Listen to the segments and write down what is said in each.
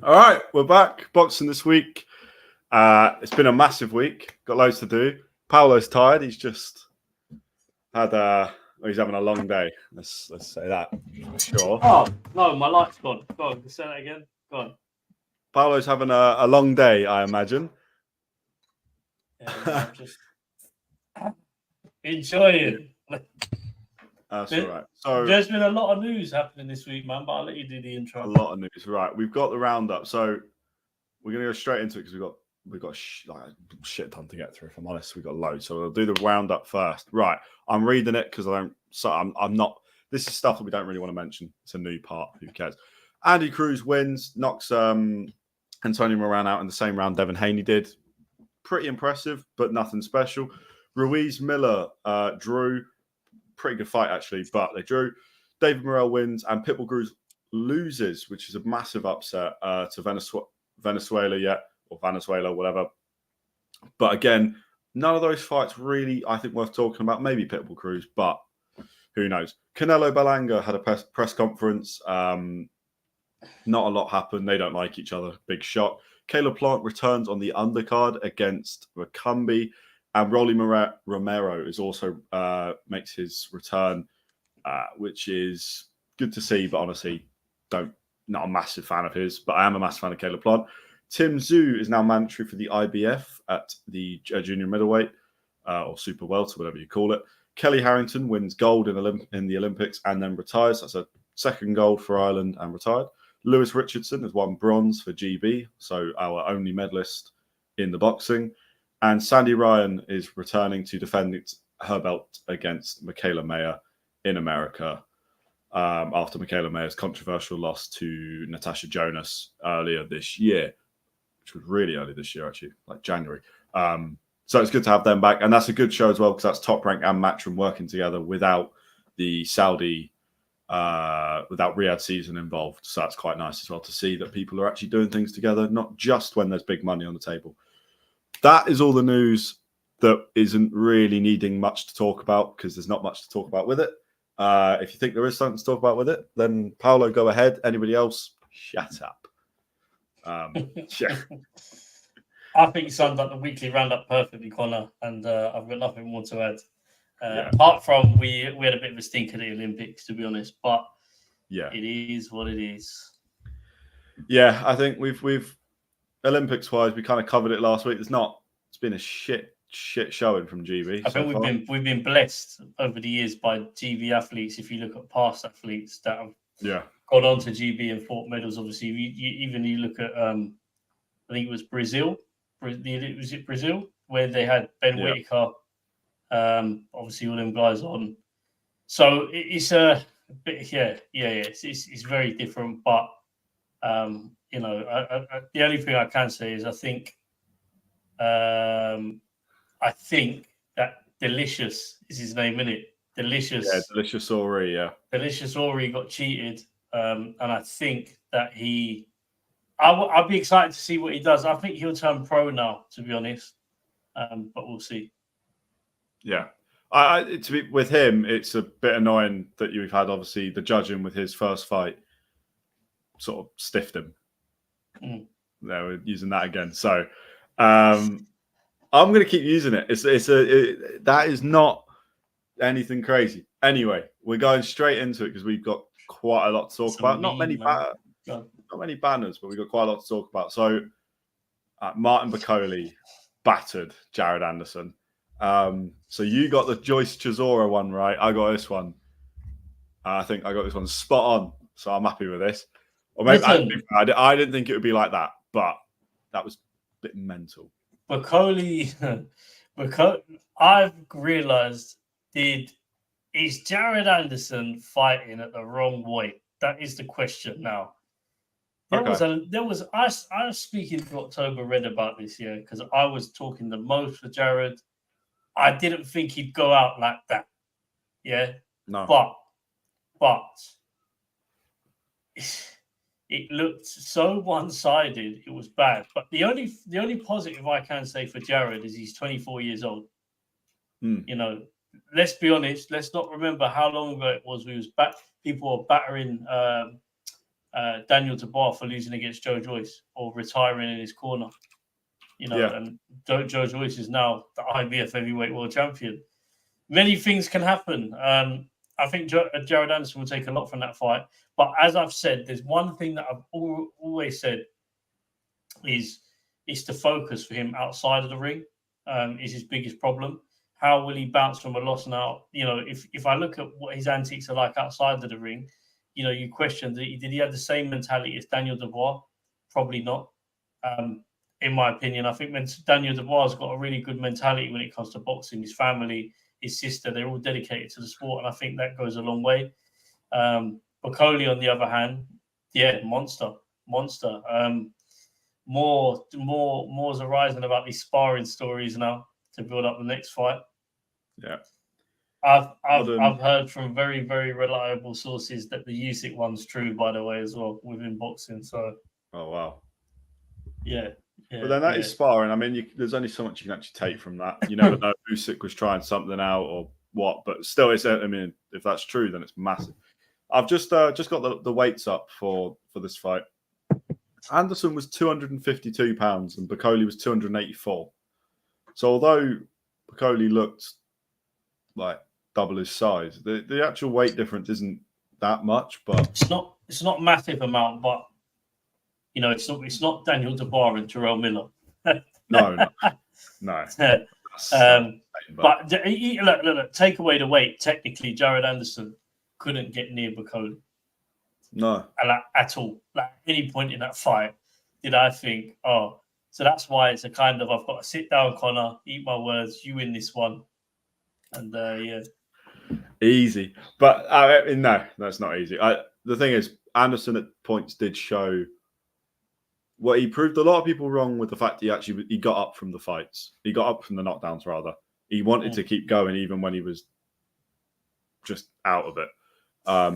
All right, we're back. Boxing this week. It's been a massive week. Got loads to do. Paolo's tired. He's just had he's having a long day. Let's say that for sure. Oh no, my light's gone. Go on, say that again. Go on. Paolo's having a long day, I imagine. Yeah, I'm just enjoying. That's all right. So there's been a lot of news happening this week, man. But I'll let you do the intro. A lot of news, right? We've got the roundup, so we're gonna go straight into it because we've got a shit ton to get through. If I'm honest, we've got loads, so we'll do the roundup first. Right, I'm reading it because I don't. So I'm not. This is stuff that we don't really want to mention. It's a new part. Who cares? Andy Cruz wins, knocks Antonio Moran out in the same round Devin Haney did. Pretty impressive, but nothing special. Ruiz Miller drew. Pretty good fight, actually, but they drew. David Morrell wins, and Pitbull Cruz loses, which is a massive upset to Venezuela, whatever. But again, none of those fights really, I think, worth talking about. Maybe Pitbull Cruz, but who knows? Canelo Belanga had a press conference. Not a lot happened. They don't like each other. Big shock. Caleb Plant returns on the undercard against Macumbi. And Rolly Romero is also makes his return, which is good to see. But honestly, not a massive fan of his. But I am a massive fan of Caleb Plant. Tim Tszyu is now mandatory for the IBF at the junior middleweight or super welter, whatever you call it. Kelly Harrington wins gold in the Olympics and then retires. That's a second gold for Ireland and retired. Lewis Richardson has won bronze for GB, so our only medalist in the boxing. And Sandy Ryan is returning to defend her belt against Michaela Mayer in America after Michaela Mayer's controversial loss to Natasha Jonas earlier this year, which was really early this year, actually, like January. So it's good to have them back. And that's a good show as well because that's Top Rank and Matchroom working together without the Saudi, without Riyadh season involved. So that's quite nice as well to see that people are actually doing things together, not just when there's big money on the table. That is all the news that isn't really needing much to talk about because there's not much to talk about with it. If you think there is something to talk about with it, then Paolo, go ahead. Anybody else, shut up. Yeah. I think you summed up the weekly roundup perfectly, Connor, and I've got nothing more to add. Apart from we had a bit of a stink at the Olympics, to be honest, but yeah, it is what it is. Yeah, I think we've Olympics wise, we kind of covered it last week. It's been a shit showing from GB. I think we've been blessed over the years by GB athletes. If you look at past athletes that have gone on to GB and fought medals, obviously, you look at I think it was Brazil. Was it Brazil where they had Ben Whitaker? Obviously, all them guys on. So it's a bit, it's very different, but. The only thing I can say is I think that Delicious is his name, isn't it? Delicious. Yeah, Delicious Ori, yeah. Delicious Ori got cheated. And I think that I'll be excited to see what he does. I think he'll turn pro now, to be honest. But we'll see. Yeah. With him, it's a bit annoying that you've had, obviously, the judging with his first fight sort of stiffed him. We're using that again. So I'm going to keep using it. That is not anything crazy. Anyway, we're going straight into it because we've got quite a lot to talk about. Not many banners, but we've got quite a lot to talk about. So Martin Bakole battered Jared Anderson. So you got the Joyce Chisora one right. I got this one. I think I got this one spot on. So I'm happy with this. Or maybe I didn't think it would be like that, but that was a bit mental. Bakole, I've realised, is Jared Anderson fighting at the wrong weight? That is the question now. I was speaking to October Red about this year because I was talking the most for Jared. I didn't think he'd go out like that. Yeah. No. But it looked so one-sided. It was bad. But the only positive I can say for Jared is he's 24 years old. You know, let's be honest. Let's not remember how long ago it was. People were battering Daniel Dubois for losing against Joe Joyce or retiring in his corner. And Joe Joyce is now the IBF Heavyweight World Champion. Many things can happen. I think Jared Anderson will take a lot from that fight. But as I've said, there's one thing that I've always said is the focus for him outside of the ring is his biggest problem. How will he bounce from a loss now? If I look at what his antics are like outside of the ring, you question, did he have the same mentality as Daniel Dubois? Probably not. In my opinion, I think Daniel Dubois has got a really good mentality when it comes to boxing. His family, his sister, they're all dedicated to the sport, and I think that goes a long way. Bakole, on the other hand, monster. More's arising about these sparring stories now to build up the next fight. Yeah, I've heard from very, very reliable sources that the Usyk one's true, by the way, as well within boxing. So, oh wow, yeah. But then that is sparring. I mean, there's only so much you can actually take from that. You never know if Usyk was trying something out or what, but still, if that's true, then it's massive. I've just got the weights up for this fight. Anderson was 252 pounds and Bakole was 284. So although Bakole looked like double his size, the actual weight difference isn't that much. But it's not massive amount, but it's not Daniel Dubois and Terrell Miller. No. But look, take away the weight. Technically, Jared Anderson couldn't get near Bakole. No. At all. At any point in that fight, did I think, so that's why it's a kind of, I've got to sit down, Connor, eat my words, you win this one. And Easy. But no, that's not easy. The thing is, Anderson at points did show he proved a lot of people wrong with the fact he got up from the fights. He got up from the knockdowns, rather. He wanted to keep going even when he was just out of it. I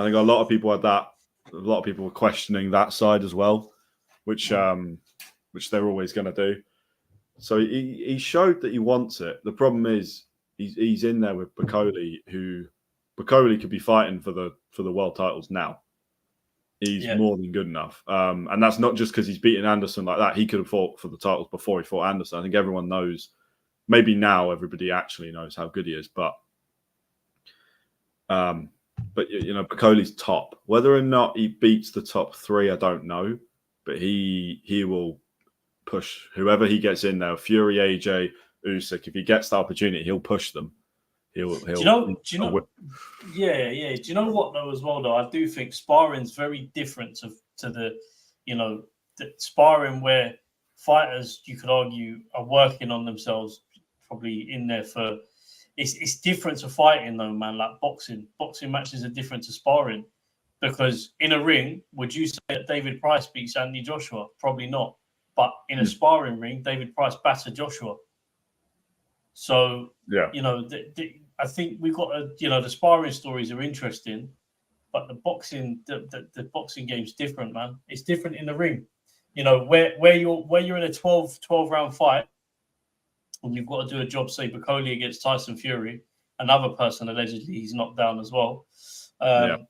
think a lot of people had that. A lot of people were questioning that side as well, which they're always going to do. So he showed that he wants it. The problem is he's in there with Bakole, who Bakole could be fighting for the world titles now. He's more than good enough. And that's not just because he's beaten Anderson like that. He could have fought for the titles before he fought Anderson. I think everyone knows. Maybe now everybody actually knows how good he is. But Bakole's top. Whether or not he beats the top three, I don't know. But he will push whoever he gets in there. Fury, AJ, Usyk. If he gets the opportunity, he'll push them. Do you know? Yeah. Do you know what though? As well, though, I do think sparring's very different to the sparring where fighters, you could argue, are working on themselves, probably in there for. It's different to fighting though, man. Like boxing matches are different to sparring, because in a ring, would you say that David Price beats Anthony Joshua? Probably not. But in a sparring ring, David Price battered Joshua. So I think we've got the sparring stories are interesting, but the boxing game's different, man. It's different in the ring. Where you're in a 12 round fight, and you've got to do a job, say Bakole against Tyson Fury, another person allegedly he's knocked down as well. In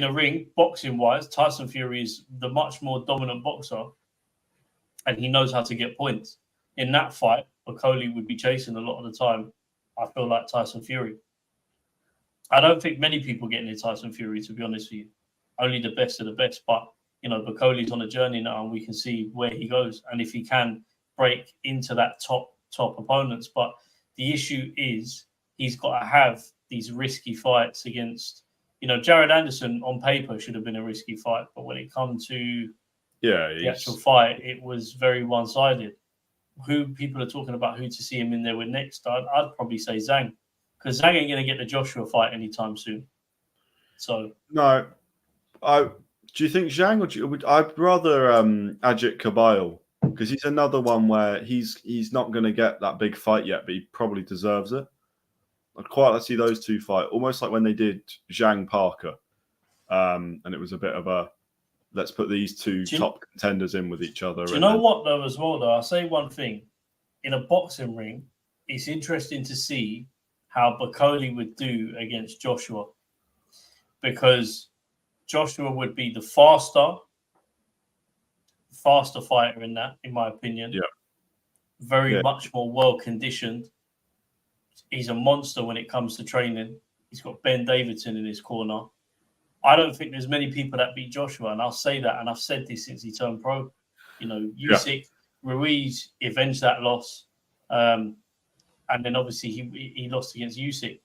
a ring, boxing wise, Tyson Fury is the much more dominant boxer, and he knows how to get points. In that fight, Bakole would be chasing a lot of the time. I feel like Tyson Fury. I don't think many people get near Tyson Fury, to be honest with you. Only the best of the best. But, Bakole's on a journey now, and we can see where he goes and if he can break into that top opponents. But the issue is he's got to have these risky fights against, Jared Anderson on paper should have been a risky fight. But when it comes to the actual fight, it was very one-sided. Who people are talking about who to see him in there with next, I'd probably say Zhang, because Zhang ain't going to get the Joshua fight anytime soon. So no, do you think Zhang I'd rather Ajit Kabayel, because he's another one where he's not going to get that big fight yet, but he probably deserves it. I'd quite like to see those two fight, almost like when they did Zhang Parker, and it was a bit of a let's put these two top contenders in with each other. Do you know what, though, as well, though? I'll say one thing. In a boxing ring, it's interesting to see how Bakole would do against Joshua. Because Joshua would be the faster fighter in that, in my opinion. Yeah. Very much more well conditioned. He's a monster when it comes to training. He's got Ben Davidson in his corner. I don't think there's many people that beat Joshua, and I'll say that, and I've said this since he turned pro. You know, Usyk, Ruiz avenged that loss, and then obviously he lost against Usyk.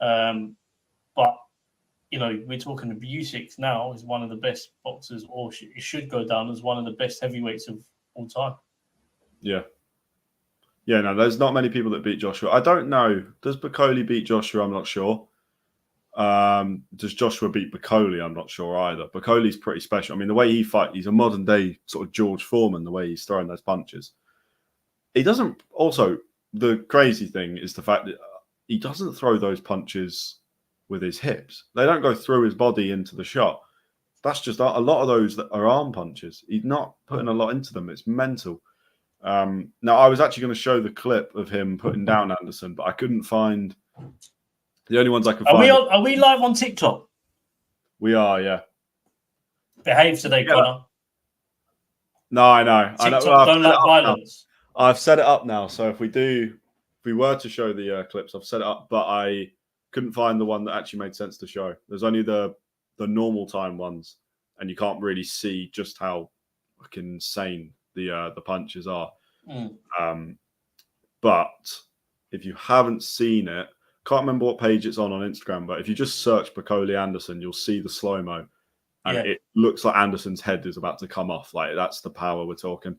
But you know, we're talking of Usyk now is one of the best boxers, or it should go down as one of the best heavyweights of all time. Yeah. Yeah, no, there's not many people that beat Joshua. I don't know. Does Bakole beat Joshua? I'm not sure. Does Joshua beat Bakole? I'm not sure either. Bakole's pretty special. I mean, the way he fights, he's a modern day sort of George Foreman, the way he's throwing those punches. He doesn't, also, the crazy thing is the fact that he doesn't throw those punches with his hips. They don't go through his body into the shot. That's just a lot of those that are arm punches. He's not putting a lot into them. It's mental. Now, I was actually going to show the clip of him putting down Anderson, but I couldn't find the only ones I could find. Are we live on TikTok? We are, yeah. Behave today, Connor. No, I know. TikTok don't like violence. I've set it up now, so if we were to show the clips, I've set it up, but I couldn't find the one that actually made sense to show. There's only the normal time ones, and you can't really see just how fucking insane the punches are. But if you haven't seen it, can't remember what page it's on Instagram, but if you just search Bakole Anderson, you'll see the slow-mo, and it looks like Anderson's head is about to come off. Like, that's the power we're talking.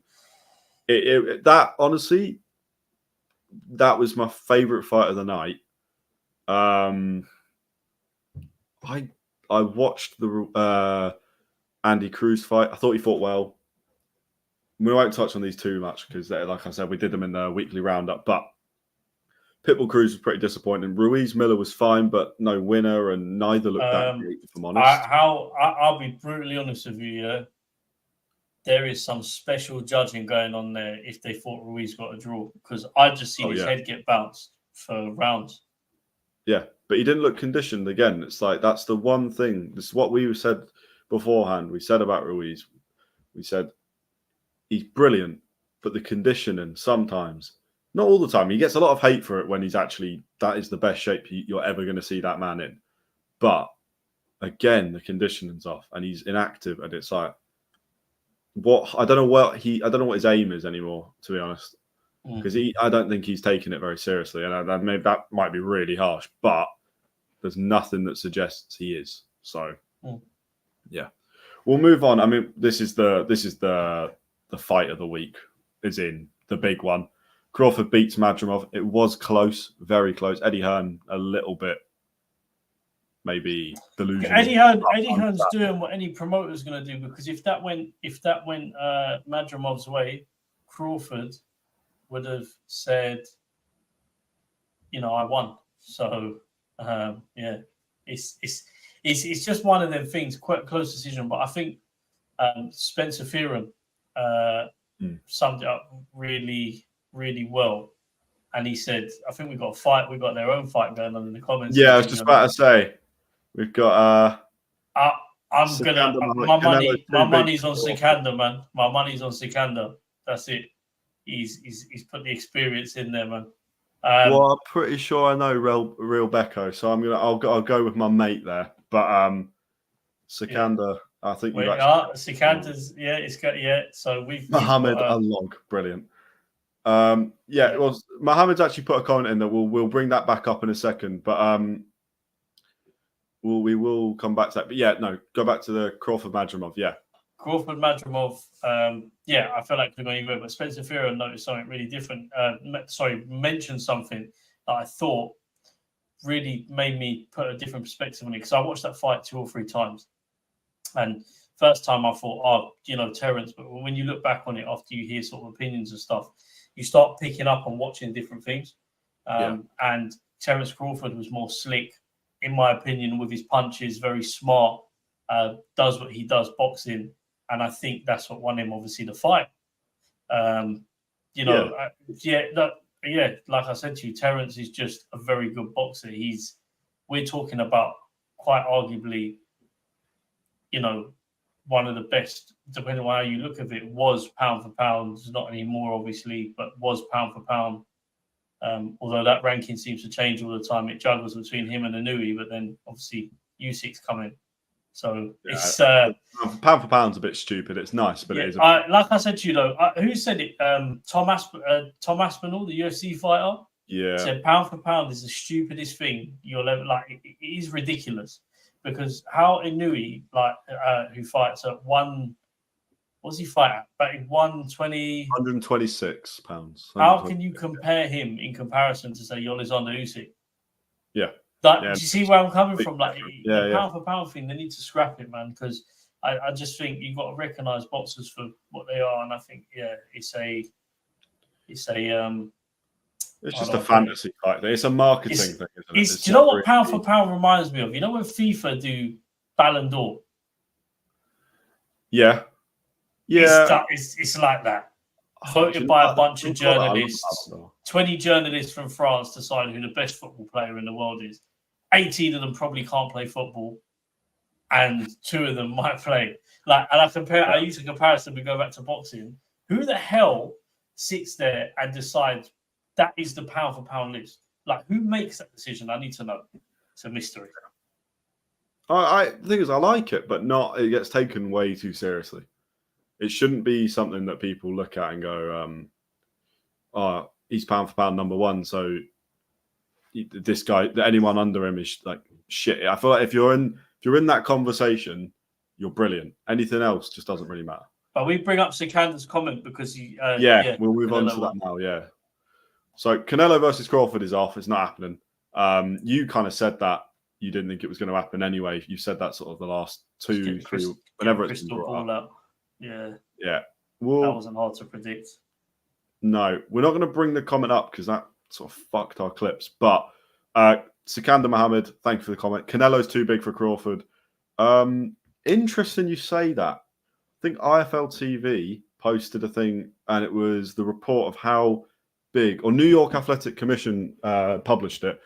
That, honestly, that was my favorite fight of the night. I watched the Andy Cruz fight. I thought he fought well. We won't touch on these too much because, like I said, we did them in the weekly roundup. But Pitbull Cruz was pretty disappointing. Ruiz Miller was fine, but no winner, and neither looked that great, if I'm honest. I'll be brutally honest with you. Yeah, there is some special judging going on there if they thought Ruiz got a draw, because I just seen his head get bounced for rounds. Yeah, but he didn't look conditioned again. It's like, that's the one thing. This is what we said beforehand. We said about Ruiz. We said he's brilliant, but the conditioning sometimes, not all the time. He gets a lot of hate for it when he's actually, that is the best shape you're ever going to see that man in. But again, the conditioning's off and he's inactive, and it's like, I don't know what his aim is anymore, to be honest. Because I don't think he's taking it very seriously, and that might be really harsh, but there's nothing that suggests he is. So, yeah, we'll move on. I mean, this is the fight of the week, is in the big one. Crawford beats Madrimov. It was close, very close. Eddie Hearn a little bit, maybe delusional. Eddie Hearn's doing what any promoter's going to do, because if that went Madrimov's way, Crawford would have said, you know, I won. So it's just one of them things. Quite a close decision, but I think Spencer Fearon summed it up really, really well. And he said, I think we've got a fight. We've got their own fight going on in the comments. Yeah, I was just about to say, we've got. My money's on Sikander, man. My money's on Sikander. That's it. He's put the experience in there, man. Well, I'm pretty sure I know real Becco, so I'll go with my mate there. But Sikander, I think Sikander's So we've Mohammed Alog, brilliant. Well, Mohammed's actually put a comment in that we'll bring that back up in a second, but we will come back to that. But go back to the Crawford Madrimov. Crawford Madrimov. I feel like we're going to go, but Spencer Fearon noticed something really different. Mentioned something that I thought really made me put a different perspective on it, because I watched that fight 2 or 3 times, and first time I thought, Terence. But when you look back on it after you hear sort of opinions and stuff, you start picking up on watching different things. And Terence Crawford was more slick, in my opinion, with his punches, very smart, does what he does boxing. And I think that's what won him, obviously, the fight. Like I said to you, Terence is just a very good boxer. We're talking about quite arguably one of the best, depending on how you look at it, was pound for pound, not anymore, obviously, but was pound for pound. Although that ranking seems to change all the time. It juggles between him and Inui, but then obviously Usyk's coming. So it's pound for pound's a bit stupid. It's nice, but it is. Like I said to you though, who said it? Tom Aspinall, the UFC fighter. Yeah. Said pound for pound is the stupidest thing you'll ever it is ridiculous because how Inui who fights at what's he fight at? But 126 pounds. How can you compare him in comparison to say Alexander Usyk? Yeah. Do you see where I'm coming from? Like the pound for pound thing, they need to scrap it, man. Because I just think you've got to recognise boxers for what they are, and I think it's just a fantasy fight. It's a marketing thing, isn't it? Do you know what pound for pound reminds me of? You know when FIFA do Ballon d'Or? Yeah. It's like that. Voted by a bunch of journalists. 20 journalists from France decide who the best football player in the world is. 18 of them probably can't play football, and 2 of them might play. I use a comparison. We go back to boxing. Who the hell sits there and decides that is the pound for pound list? Like, who makes that decision? I need to know. It's a mystery. The thing is, I like it, but it gets taken way too seriously. It shouldn't be something that people look at and go, he's pound for pound number 1. So this guy, anyone under him is like shit. I feel like if you're in that conversation, you're brilliant. Anything else just doesn't really matter. But we bring up Sikander's comment because we'll move on to that now. Yeah. So Canelo versus Crawford is off. It's not happening. You kind of said that you didn't think it was going to happen anyway. You said that sort of the last 2, 3, whenever it's been brought up. Yeah. Well, that wasn't hard to predict. No, we're not going to bring the comment up because that sort of fucked our clips. But Sikander Mohammed, thank you for the comment. Canelo's too big for Crawford. Interesting you say that. I think IFL TV posted a thing, and it was the report of how big, or New York Athletic Commission published it.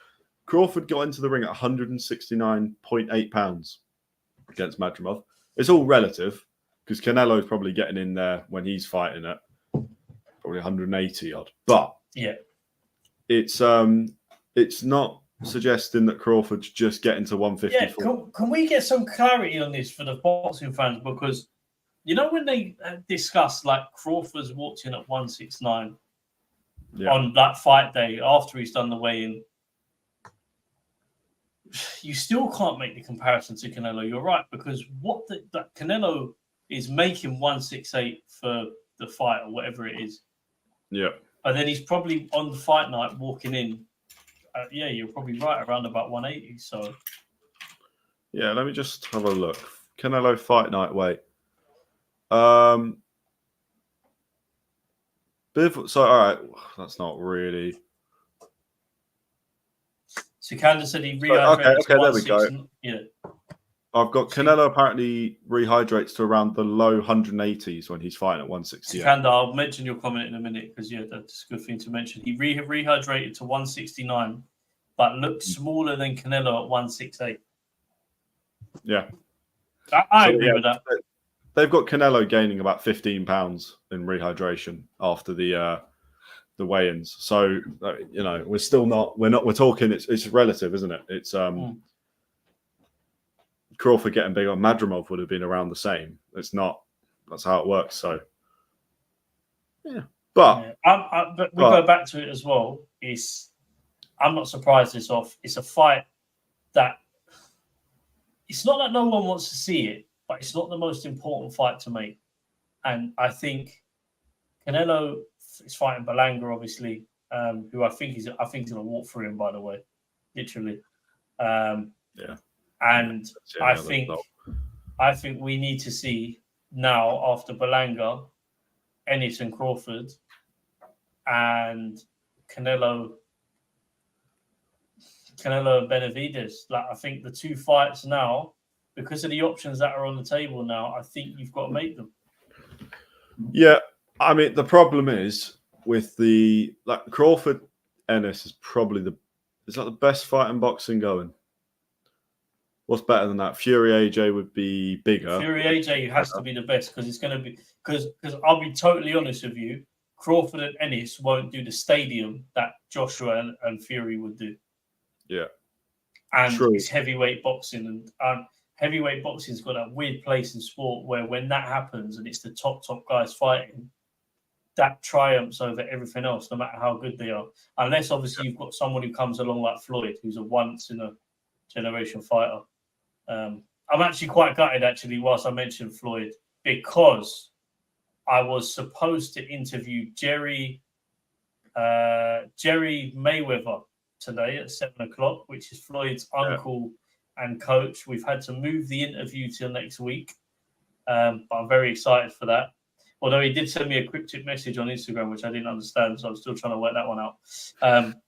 Crawford got into the ring at 169.8 pounds against Madrimov. It's all relative because Canelo's probably getting in there when he's fighting at probably 180 odd. But it's not suggesting that Crawford's just getting to 154. Yeah, can we get some clarity on this for the boxing fans? Because when they discussed like Crawford's walked in at 169 on that fight day after he's done the weigh-in, you still can't make the comparison to Canelo. You're right, because that Canelo is making 168 for the fight or whatever it is. Yeah. And then he's probably on the fight night walking in. You're probably right, around about 180. So. Yeah, let me just have a look. Canelo fight night weight. All right, that's not really. Sikander said he rehydrated. Okay, there we go. Yeah. I've got Canelo apparently rehydrates to around the low 180s when he's fighting at 168. Sikander, I'll mention your comment in a minute because that's a good thing to mention. He rehydrated to 169, but looked smaller than Canelo at 168. Yeah, I agree with that. They've got Canelo gaining about 15 pounds in rehydration after the weigh-ins. So we're still not. We're talking. It's relative, isn't it? It's Crawford getting bigger. Madrimov would have been around the same. It's not. That's how it works. So but we go back to it as well. I'm not surprised it's off. It's a fight that it's not that no one wants to see it, but it's not the most important fight to make. And I think Canelo is fighting Berlanga, obviously, who I think is going to walk through him, by the way, literally. And I think we need to see now, after Berlanga, Ennis and Crawford, and Canelo and Benavidez. Like, I think the 2 fights now, because of the options that are on the table now, I think you've got to make them. Yeah, I mean, the problem is with Crawford Ennis is probably the best fight in boxing going. What's better than that? Fury AJ would be bigger. Fury AJ has to be the best because it's going to be because I'll be totally honest with you. Crawford and Ennis won't do the stadium that Joshua and Fury would do. Yeah, and it's heavyweight boxing, and heavyweight boxing's got that weird place in sport where when that happens and it's the top guys fighting, that triumphs over everything else, no matter how good they are. Unless obviously you've got someone who comes along like Floyd, who's a once in a generation fighter. I'm actually quite gutted, actually, whilst I mentioned Floyd, because I was supposed to interview Jerry Mayweather today at 7:00, which is Floyd's uncle and coach. We've had to move the interview till next week, but I'm very excited for that. Although he did send me a cryptic message on Instagram, which I didn't understand, so I'm still trying to work that one out.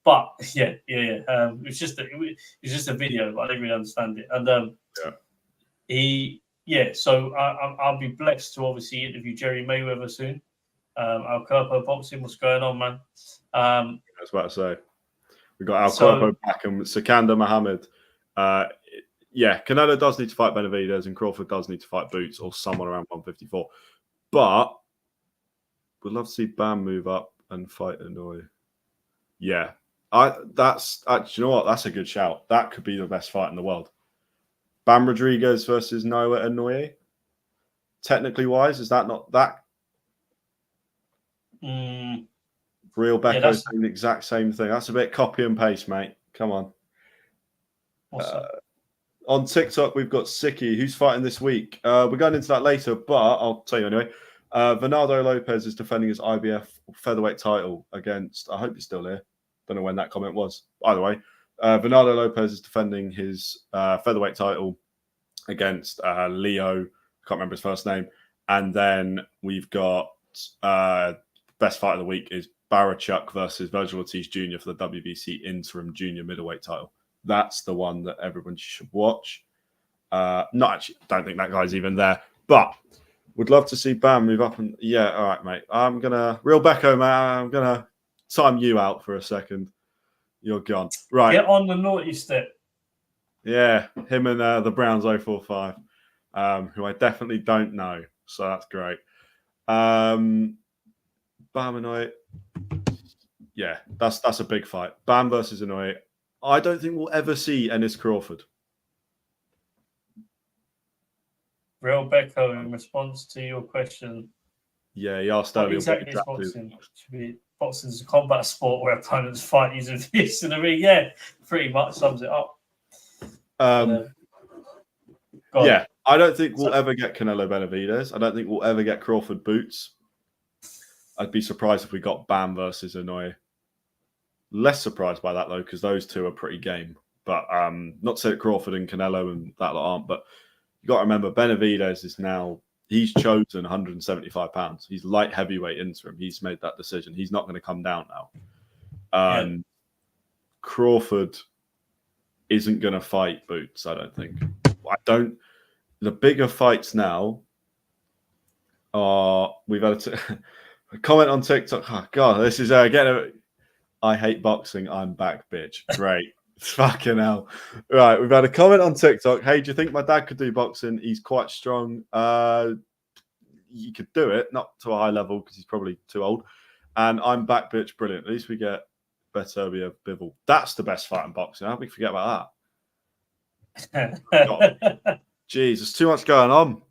But yeah. It was just a video, but I didn't really understand it. And So I'll be blessed to obviously interview Jerry Mayweather soon. Alcorpo Boxing, what's going on, man? I was about to say, we got Alcorpo back and Sikandar Mohammed. Canelo does need to fight Benavidez, and Crawford does need to fight Boots or someone around 154. But we'd love to see Bam move up and fight Inoue. Yeah, you know what? That's a good shout. That could be the best fight in the world. Bam Rodriguez versus Noah Inoue. Technically wise, is that not that? Real Becco saying the exact same thing. That's a bit copy and paste, mate. Come on. What's that? On TikTok, we've got Siki, who's fighting this week. We're going into that later, but I'll tell you anyway. Bernardo Lopez is defending his IBF Featherweight title against, I hope he's still here. Don't know when that comment was. Either way, Bernardo Lopez is defending his Featherweight title against Leo. I can't remember his first name. And then we've got best fight of the week is Bahachuk versus Virgil Ortiz Jr. for the WBC Interim Junior Middleweight title. That's the one that everyone should watch. Not actually, don't think that guy's even there, but would love to see Bam move up. And yeah, all right, mate. I'm gonna Real Becco, man. I'm gonna time you out for a second. You're gone. Right, get on the naughty step. Yeah, him and the Browns 045, who I definitely don't know. So that's great. Bam and Inoue. Yeah, that's a big fight. Bam versus Inoue. I don't think we'll ever see Ennis Crawford. Real Becco, in response to your question. Yeah, he asked earlier. Exactly, boxing is a combat sport where opponents fight using fists in the ring. Yeah, pretty much sums it up. I don't think we'll ever get Canelo Benavidez. I don't think we'll ever get Crawford Boots. I'd be surprised if we got Bam versus Inoue. Less surprised by that, though, because those two are pretty game. But not to say that Crawford and Canelo and that lot aren't, but you got to remember, Benavidez is now, he's chosen 175 pounds. He's light heavyweight interim. He's made that decision. He's not going to come down now. Crawford isn't going to fight Boots, I don't think. The bigger fights now are, we've had a comment on TikTok. Oh, God, this is again, I hate boxing. I'm back, bitch. Great. Fucking hell. Right, we've had a comment on TikTok. Hey, do you think my dad could do boxing? He's quite strong. He could do it, not to a high level because he's probably too old. And I'm back, bitch. Brilliant. At least we get Beterbiev Bivol. That's the best fight in boxing. How do we forget about that? Jeez, there's too much going on.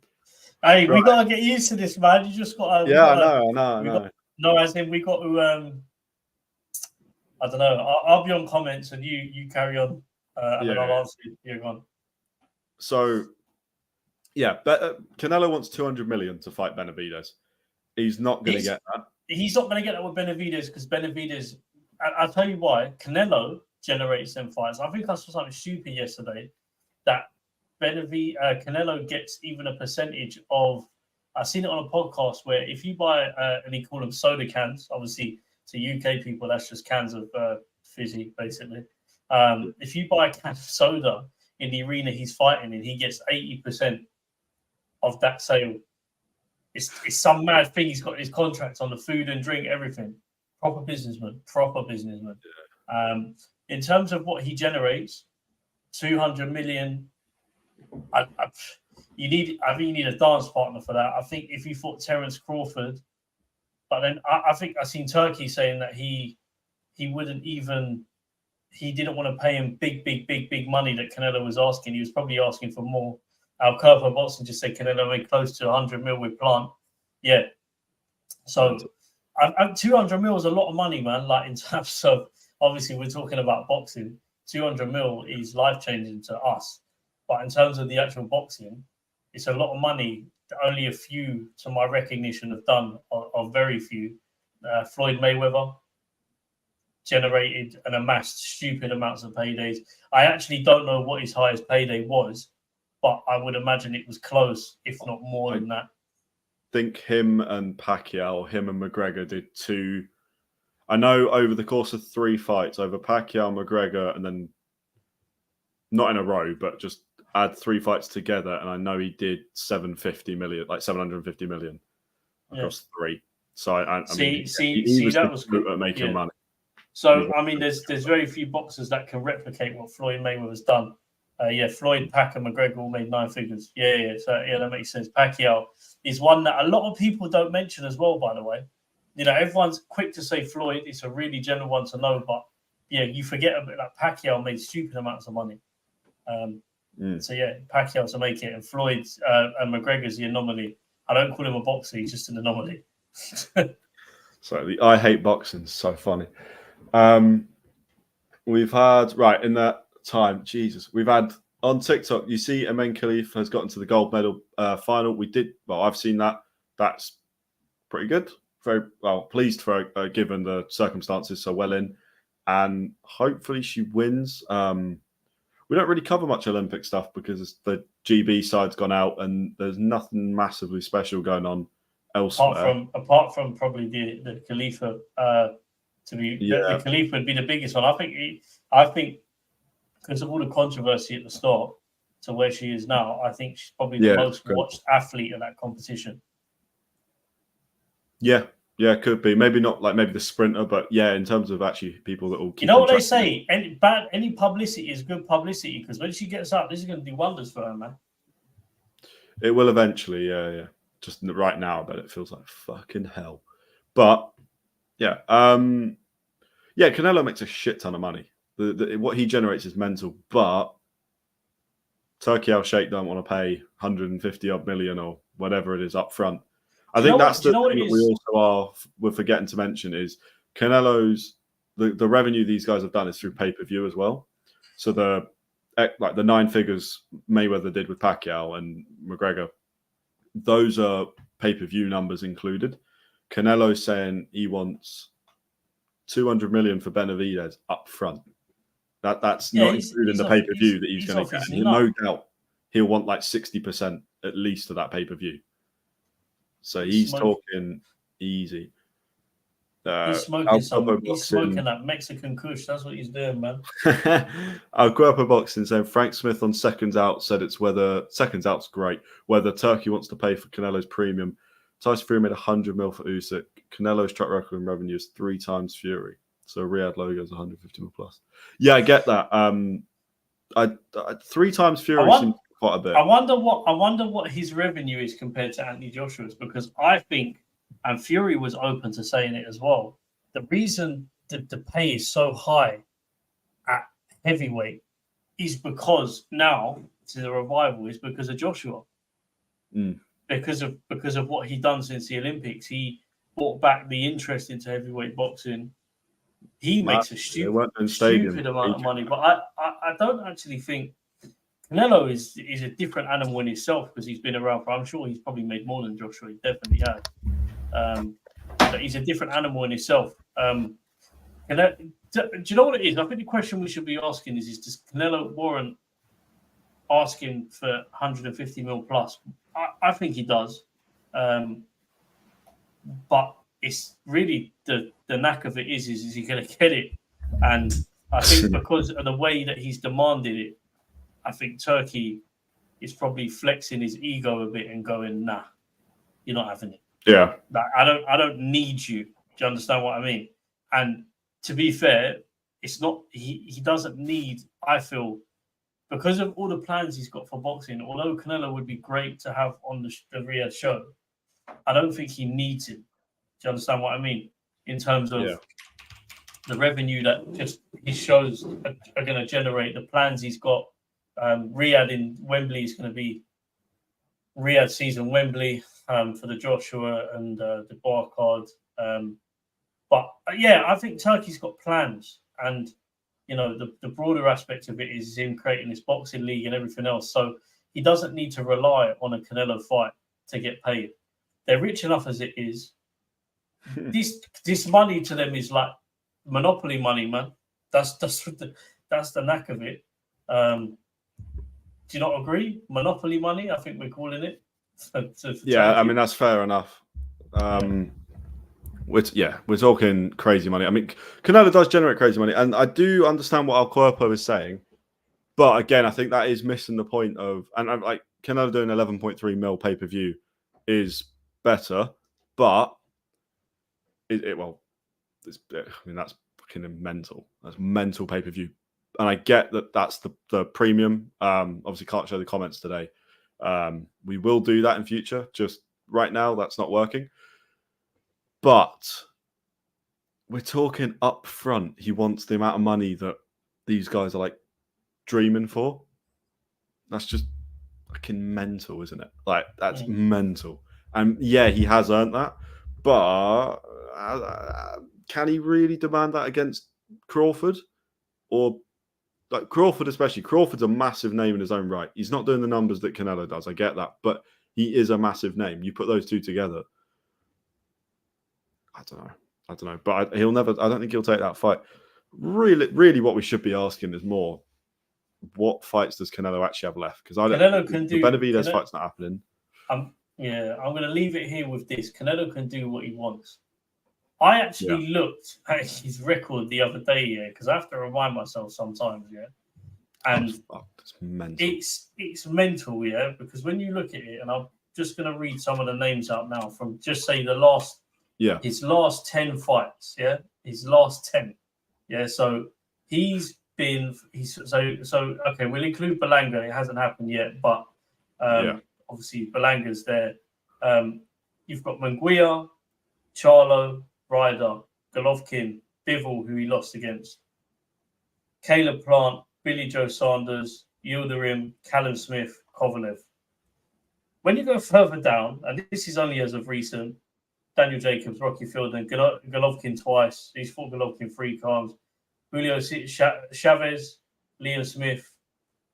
Hey, we got to get used to this, man. You just got to... I know. No, as in we got to... I don't know. I'll be on comments and you carry on. And then I'll answer you. You're gone. So, Canelo wants 200 million to fight Benavidez. He's not going to get that. He's not going to get that with Benavidez because Benavidez... I'll tell you why. Canelo generates them fights. I think I saw something stupid yesterday that Canelo gets even a percentage of... I've seen it on a podcast where if you buy, and they call them soda cans, obviously... To UK people, that's just cans of fizzy, basically. If you buy a can of soda in the arena he's fighting in, he gets 80% of that sale. It's some mad thing he's got in his contracts on the food and drink, everything. Proper businessman. In terms of what he generates, 200 million you need. I think you need a dance partner for that. I think if you fought Terence Crawford, but then I think I seen Turkey saying that he wouldn't even. He didn't want to pay him big money that Canelo was asking. He was probably asking for more. Our Crawford Boxing just said Canelo made close to 100 mil with Plant. Yeah. So 200 mil is a lot of money, man. Like in terms of, obviously we're talking about boxing. 200 mil is life-changing to us. But in terms of the actual boxing, it's a lot of money that only a few, to my recognition, have done, or very few. Floyd Mayweather generated and amassed stupid amounts of paydays. I actually don't know what his highest payday was, but I would imagine it was close, if not more than that. I think him and Pacquiao, him and McGregor did two. I know over the course of 3 fights, over Pacquiao, McGregor, and then not in a row, but just add 3 fights together, and I know he did 750 million across 3. So I mean, he was that was good at making money. So I mean, there's very few boxers that can replicate what Floyd Mayweather's done. Floyd, Pac, and McGregor all made 9 figures. So that makes sense. Pacquiao is one that a lot of people don't mention as well, by the way. You know, everyone's quick to say Floyd. It's a really general one to know, but you forget a bit. Like Pacquiao made stupid amounts of money. So Pacquiao to make it, and Floyd and McGregor's the anomaly. I don't call him a boxer; he's just an anomaly. So the I hate boxing is so funny. We've had in that time, Jesus, we've had on TikTok. You see, Amen Khalif has gotten to the gold medal final. I've seen that. That's pretty good. Very well pleased for given the circumstances. So well in, and hopefully she wins. We don't really cover much Olympic stuff because the GB side's gone out and there's nothing massively special going on elsewhere. Apart from probably the Khalifa, the Khalifa would be the biggest one. I think because of all the controversy at the start to where she is now, I think she's probably the most watched athlete in that competition. Yeah, could be. Maybe not maybe the sprinter, but in terms of actually people that will keep. You know what they say? Any publicity is good publicity, because when she gets up, this is going to do wonders for her, man. It will eventually, yeah. Just right now, but it feels like fucking hell. But Canelo makes a shit ton of money. What he generates is mental, but Turkey Al Sheikh don't want to pay 150 odd million or whatever it is up front. I think that's the thing that we're forgetting to mention is Canelo's the revenue these guys have done is through pay-per-view as well. So the 9 figures Mayweather did with Pacquiao and McGregor, those are pay-per-view numbers included. Canelo's saying he wants 200 million for Benavidez up front. That's not including the pay-per-view that he's going to get. And no doubt he'll want 60% at least of that pay-per-view. So he's talking easy. He's smoking that Mexican kush. That's what he's doing, man. Al Cuerpo Boxing saying Frank Smith on Seconds Out said it's whether Seconds Out's great, whether Turkey wants to pay for Canelo's premium. Tyson Fury made 100 mil for Usyk. Canelo's track record in revenue is 3 times Fury. So Riyadh logo's 150 mil plus. Yeah, I get that. 3 times Fury seems quite a bit. I wonder what his revenue is compared to Anthony Joshua's, because I think, and Fury was open to saying it as well, the reason the pay is so high at heavyweight is because now to the revival is because of Joshua. Because of what he done since the Olympics. He brought back the interest into heavyweight boxing. He makes a stupid amount of money, but I don't actually think Canelo is a different animal in itself, because he's been around for. I'm sure he's probably made more than Joshua. He definitely has. But he's a different animal in itself. Do you know what it is? I think the question we should be asking is does Canelo warrant asking for 150 mil plus? I think he does. But it's really the knack of it is he going to get it? And I think because of the way that he's demanded it, I think Turkey is probably flexing his ego a bit and going, nah, you're not having it. Yeah. I don't need you. Do you understand what I mean? And to be fair, it's not he doesn't need, I feel, because of all the plans he's got for boxing, although Canelo would be great to have on the Riyadh show, I don't think he needs him. Do you understand what I mean? In terms of the revenue that just his shows are going to generate, the plans he's got. Riyadh in Wembley is going to be Riyadh season Wembley for the Joshua and the bar card. But yeah, I think Turkey's got plans, and the broader aspect of it is him creating this boxing league and everything else. So he doesn't need to rely on a Canelo fight to get paid. They're rich enough as it is. This money to them is like monopoly money, man. That's the knack of it. Do you not agree? Monopoly money, I think we're calling it. I mean, that's fair enough. We're talking crazy money. I mean, Canelo does generate crazy money, and I do understand what Al Cuerpo is saying. But again, I think that is missing the point of, and I'm like, Canelo doing 11.3 mil pay-per-view is better, but that's fucking mental. That's mental pay-per-view. And I get that that's the premium. Obviously, can't show the comments today. We will do that in future. Just right now, that's not working. But we're talking up front. He wants the amount of money that these guys are like dreaming for. That's just fucking mental, isn't it? Like, that's mental. And yeah, he has earned that. But can he really demand that against Crawford? Or like Crawford, especially. Crawford's a massive name in his own right. He's not doing the numbers that Canelo does. I get that, but he is a massive name. You put those two together. I don't know. But he'll never. I don't think he'll take that fight. Really, what we should be asking is more: what fights does Canelo actually have left? Because Canelo can do. The Benavidez fight's not happening. I'm going to leave it here with this. Canelo can do what he wants. I actually looked at his record the other day, because I have to remind myself sometimes, and it's mental. It's mental, because when you look at it, and I'm just going to read some of the names out now from just say his last 10 fights, his last 10, so he's been okay. We'll include Berlanga. It hasn't happened yet, but obviously Belanga's there. You've got Munguia, Charlo, Ryder, Golovkin, Bivol, who he lost against, Caleb Plant, Billy Joe Sanders, Yildirim, Callum Smith, Kovalev. When you go further down, and this is only as of recent, Daniel Jacobs, Rocky Fielding, Golovkin twice. He's fought Golovkin 3 times. Julio Chavez, Liam Smith,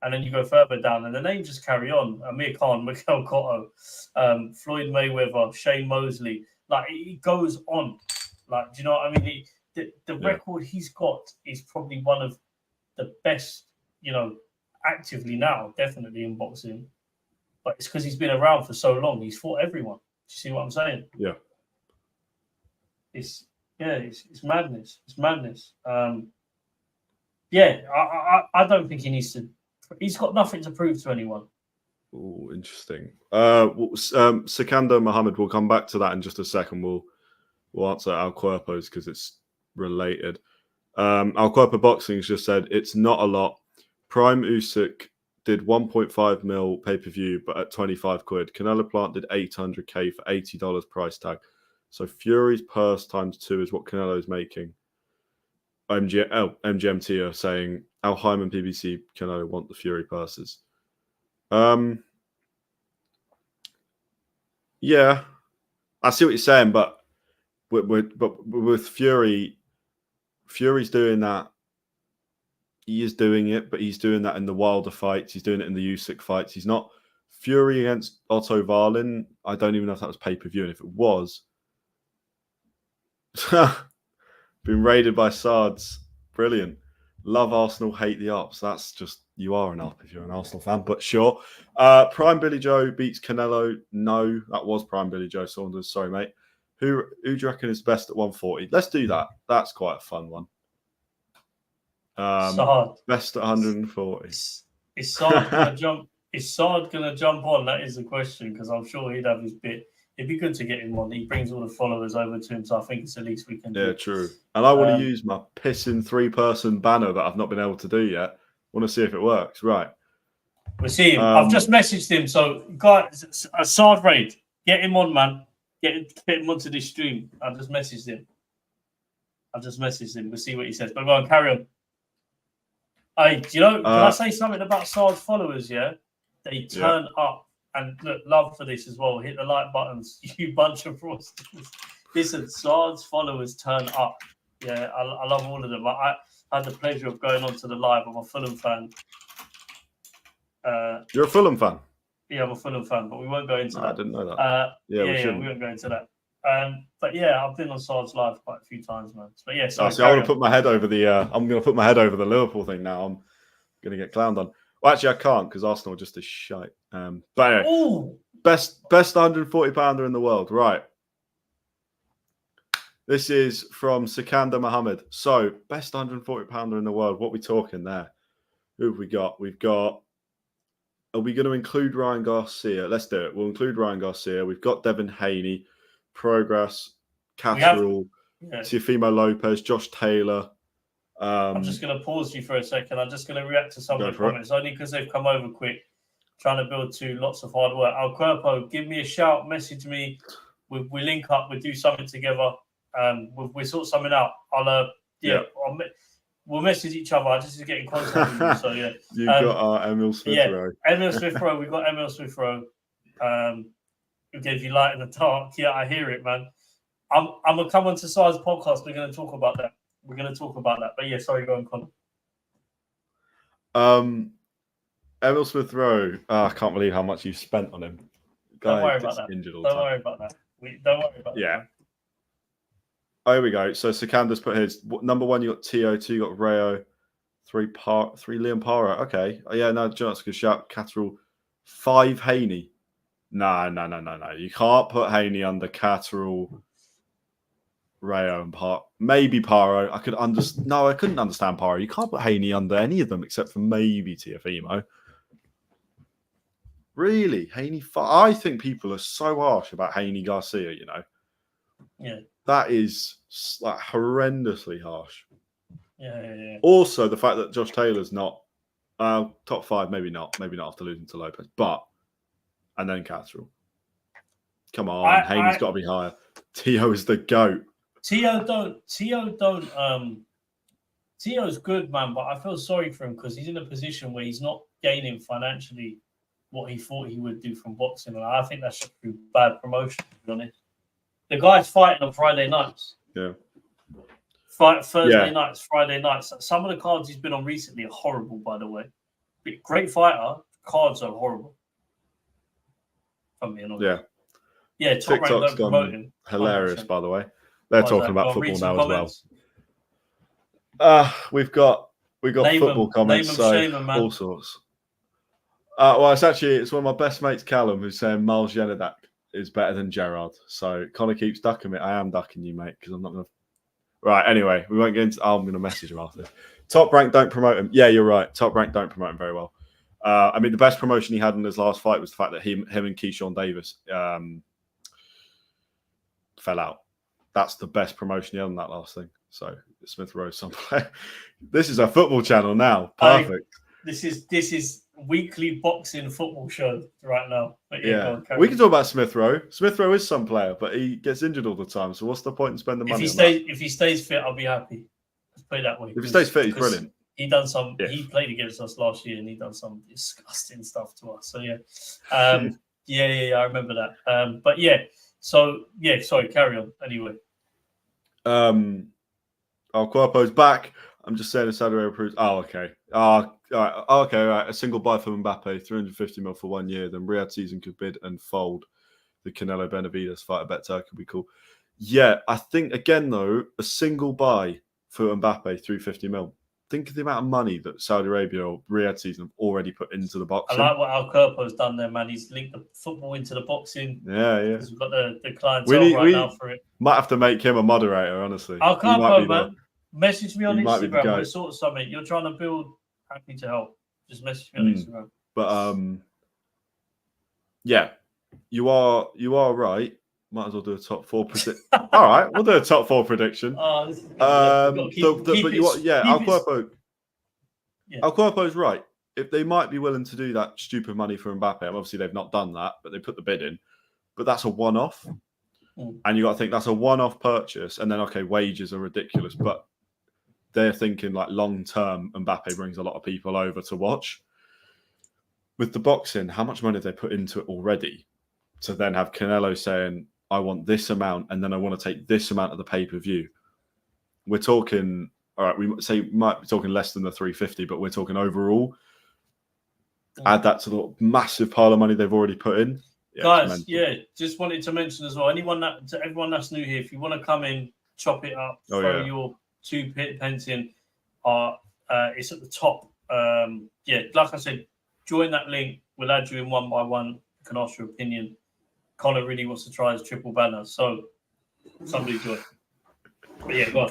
and then you go further down, and the names just carry on. Amir Khan, Miguel Cotto, Floyd Mayweather, Shane Mosley. Like, it goes on. Like, do you know what I mean? The record he's got is probably one of the best, actively now, definitely in boxing. But it's because he's been around for so long. He's fought everyone. Do you see what I'm saying? Yeah. It's madness. It's madness. I don't think he needs to. He's got nothing to prove to anyone. Oh, interesting. Sikandar Mohammed, we'll come back to that in just a second. We'll answer Al Cuerpo's because it's related. Al Cuerpo Boxing's just said it's not a lot. Prime Usyk did 1.5 mil pay-per-view, but at 25 quid. Canelo Plant did 800K for $80 price tag. So Fury's purse times 2 is what Canelo's making. MGMT are saying Al Hyman PBC Canelo want the Fury purses. Yeah, I see what you're saying, but with Fury's doing that. He is doing it, but he's doing that in the Wilder fights. He's doing it in the Usyk fights. He's not Fury against Otto Wallin. I don't even know if that was pay-per-view, and if it was, been raided by Sards. Brilliant. Love Arsenal, hate the Ops. That's just, you are an Op if you're an Arsenal fan, but sure. Prime Billy Joe beats Canelo. No, that was Prime Billy Joe Saunders. Sorry, mate. Who do you reckon is best at 140? Let's do that. That's quite a fun one. Best at 140. Is Saad gonna jump? Is Saad gonna jump on? That is the question, because I'm sure he'd have his bit. It'd be good to get him on. He brings all the followers over to him, so I think it's the least we can do. Yeah, true. And I want to use my pissing 3-person banner that I've not been able to do yet. Want to see if it works. Right. We'll see him. I've just messaged him. So, guys, a Sard raid. Get him on, man. Get him onto this stream. I've just messaged him. We'll see what he says. But go on, carry on. Hey, do you know, can I say something about Sard's followers, yeah? They turn up. And look, love for this as well. Hit the like buttons, you bunch of fraudsters. Listen, Sard's followers turn up. Yeah, I love all of them. I had the pleasure of going on to the live. I'm a Fulham fan. You're a Fulham fan? Yeah, I'm a Fulham fan, but we won't go into that. I didn't know that. We won't go into that. But yeah, I've been on Sard's live quite a few times, man. But yeah, so I want to put my head over the. I'm going to put my head over the Liverpool thing now. I'm going to get clowned on. Well, actually, I can't because Arsenal are just a shite. But anyway, best 140 pounder in the world, right? This is from Sikandar Mohammed. So, best 140 pounder in the world. What are we talking there? Who have we got? We've got. Are we going to include Ryan Garcia? Let's do it. We'll include Ryan Garcia. We've got Devin Haney, Progress, Catterall, Teofimo Lopez, Josh Taylor. I'm just going to pause you for a second. I'm just going to react to some of the comments, only because they've come over quick, trying to build to lots of hard work. Al Cuerpo, give me a shout, message me. We link up, we do something together. We sort something out. We'll message each other. I just to get in contact with you. So yeah, you got our Emil Smith Rowe. Emil Smith Rowe. We got Emil Smith Rowe. Who gave you light in the dark? Yeah, I hear it, man. I'm gonna come on to Sard's podcast. We're gonna talk about that. But yeah, sorry, go on, Conor. Emil Smith Rowe. I can't believe how much you've spent on him. Don't worry about that. Don't worry about that. Yeah. Oh, here we go. So Sikandar's put his number one. You got Tio. 2 you got Rayo. 3 Liam Parra. Okay. Oh, yeah, no, that's a good shout. Catterall. 5 Haney. No. You can't put Haney under Catterall, Rayo, and Parra. Maybe Parra. I couldn't understand Parra. You can't put Haney under any of them except for maybe Teofimo. Really, Haney. I think people are so harsh about Haney Garcia. You know. Yeah. That is like horrendously harsh. Yeah. Also, the fact that Josh Taylor's not top 5, maybe not after losing to Lopez, and then Catterall. Come on, Haney's got to be higher. Tio is the GOAT. Tio's good, man, but I feel sorry for him because he's in a position where he's not gaining financially what he thought he would do from boxing, and I think that's just through bad promotion, to be honest. The guy's fighting on Friday nights. Yeah. Fight Thursday nights, Friday nights. Some of the cards he's been on recently are horrible, by the way. Great fighter. Cards are horrible. Yeah. Yeah, Top Rank don't promote him. Hilarious, 100%. By the way. They're talking about football now comments. As well. We've got football comments, all sorts. Well, it's one of my best mates, Callum, who's saying Miles Yenadak is better than Gerard. So Conor keeps ducking me. I am ducking you, mate, because I'm not going to. Right, anyway, we won't get into. I'm going to message him after this. Top Rank don't promote him. Yeah, you're right. Top Rank don't promote him very well. I mean, the best promotion he had in his last fight was the fact that him and Keyshawn Davis fell out. That's the best promotion he had in that last thing. So Smith Rowe, some player. This is a football channel now. Perfect. This is weekly boxing football show right now. But we can talk about Smith Rowe. Smith Rowe is some player, but he gets injured all the time. So what's the point in spending money? If he stays fit, I'll be happy. Let's put it that way. If he stays fit, he's brilliant. He done some. Yeah. He played against us last year, and he done some disgusting stuff to us. So yeah, I remember that. But yeah, so yeah, sorry, carry on. Anyway, Cuerpo's back. I'm just saying, a Saudi Arabia proves. Oh, okay. All right. A single buy for Mbappe, 350 mil for 1 year. Then Riyadh season could bid and fold the Canelo Benavides fight. I bet that could be cool. Yeah, I think again though, a single buy for Mbappe, 350 mil. Think of the amount of money that Saudi Arabia or Riyadh season have already put into the boxing. I like what Al Cuerpo's done there, man. He's linked the football into the boxing. Yeah. We've got the clientele now for it. Might have to make him a moderator, honestly. Al Cuerpo, man. Message me on Instagram. We'll sort something. You're trying to build. Happy to help. Just message me on Instagram. But yeah, you are right. Might as well do a top 4 prediction. All right, we'll do a top 4 prediction. Oh, this is Al Cuerpo. Al Cuerpo's right. if they might be willing to do that stupid money for Mbappe, obviously they've not done that, but they put the bid in. But that's a one-off. And you got to think that's a one-off purchase. And then, okay, wages are ridiculous, but they're thinking like long-term Mbappe brings a lot of people over to watch. With the boxing, how much money have they put into it already? To then have Canelo saying, I want this amount, and then I want to take this amount of the pay-per-view. We're talking, all right, we might be talking less than the 350, but we're talking overall. Add that to the massive pile of money they've already put in. Yeah, guys, just wanted to mention as well, everyone that's new here, if you want to come in, chop it up, throw your 2 pence in, it's at the top. Like I said, join that link. We'll add you in one by one. You can ask your opinion. Connor really wants to try his triple banner, so somebody join. But yeah, go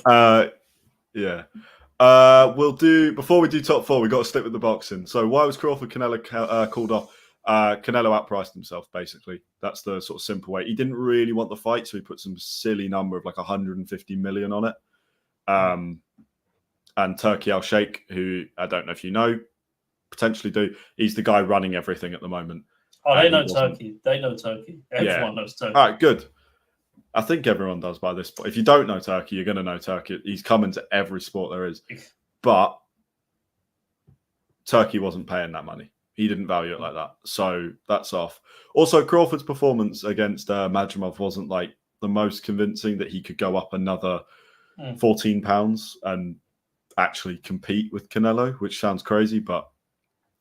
on. We'll do, before we do top 4, we've got to stick with the boxing. So why was Crawford Canelo called off? Canelo outpriced himself, basically. That's the sort of simple way. He didn't really want the fight, so he put some silly number of like 150 million on it. And Turkey Al-Sheikh, who I don't know if you know, potentially do. He's the guy running everything at the moment. Oh, they know Turkey. They know Turkey. Everyone knows Turkey. All right, good. I think everyone does by this point. If you don't know Turkey, you're going to know Turkey. He's coming to every sport there is. But Turkey wasn't paying that money. He didn't value it like that. So that's off. Also, Crawford's performance against Madrimov wasn't like the most convincing that he could go up another 14 pounds and actually compete with Canelo, which sounds crazy, but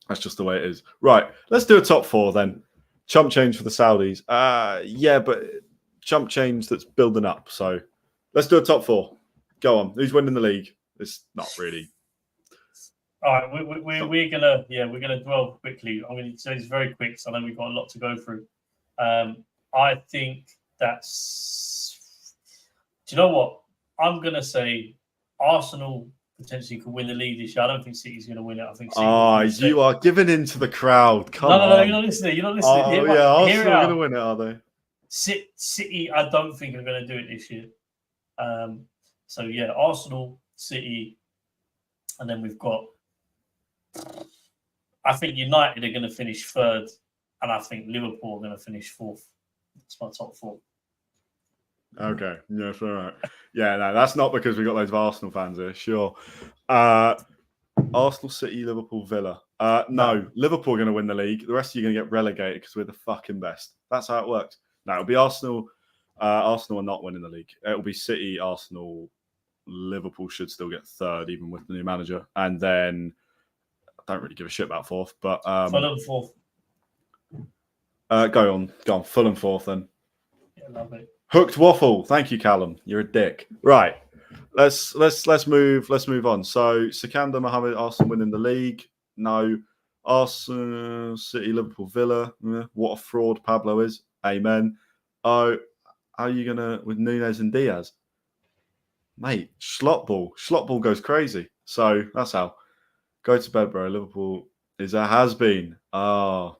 that's just the way it is. Right, let's do a top 4 then. Chump change for the Saudis. But chump change that's building up. So let's do a top 4. Go on. Who's winning the league? It's not really. All right, we're gonna dwell quickly. I'm going to say this very quick, so I know we've got a lot to go through. I think that's. Do you know what? I'm going to say Arsenal potentially could win the league this year. I don't think City's going to win it. I think. City you are giving in to the crowd. Come on. No, you're not listening. You're not listening. Arsenal are going to win it, are they? City, I don't think are going to do it this year. Arsenal, City, and then we've got. I think United are going to finish 3rd, and I think Liverpool are going to finish 4th. That's my top 4. Okay, yes, all right. Yeah, no, that's not because we got loads of Arsenal fans here. Sure, Arsenal, City, Liverpool, Villa. No, Liverpool are going to win the league. The rest of you are going to get relegated because we're the fucking best. That's how it works. No, it'll be Arsenal. Arsenal are not winning the league. It'll be City, Arsenal, Liverpool should still get 3rd, even with the new manager, and then. I don't really give a shit about 4th, but Fulham 4th. Go on. Fulham 4th then. Yeah, love it. Hooked waffle. Thank you, Callum. You're a dick. Right. Let's move on. So Sikander Mohammed, Arsenal winning the league. No. Arsenal, City, Liverpool, Villa. What a fraud Pablo is. Amen. Oh, how are you gonna with Nunes and Diaz? Mate, Schlotball. Schlotball goes crazy. So that's how. Go to bed, bro. Liverpool is a has-been. Oh,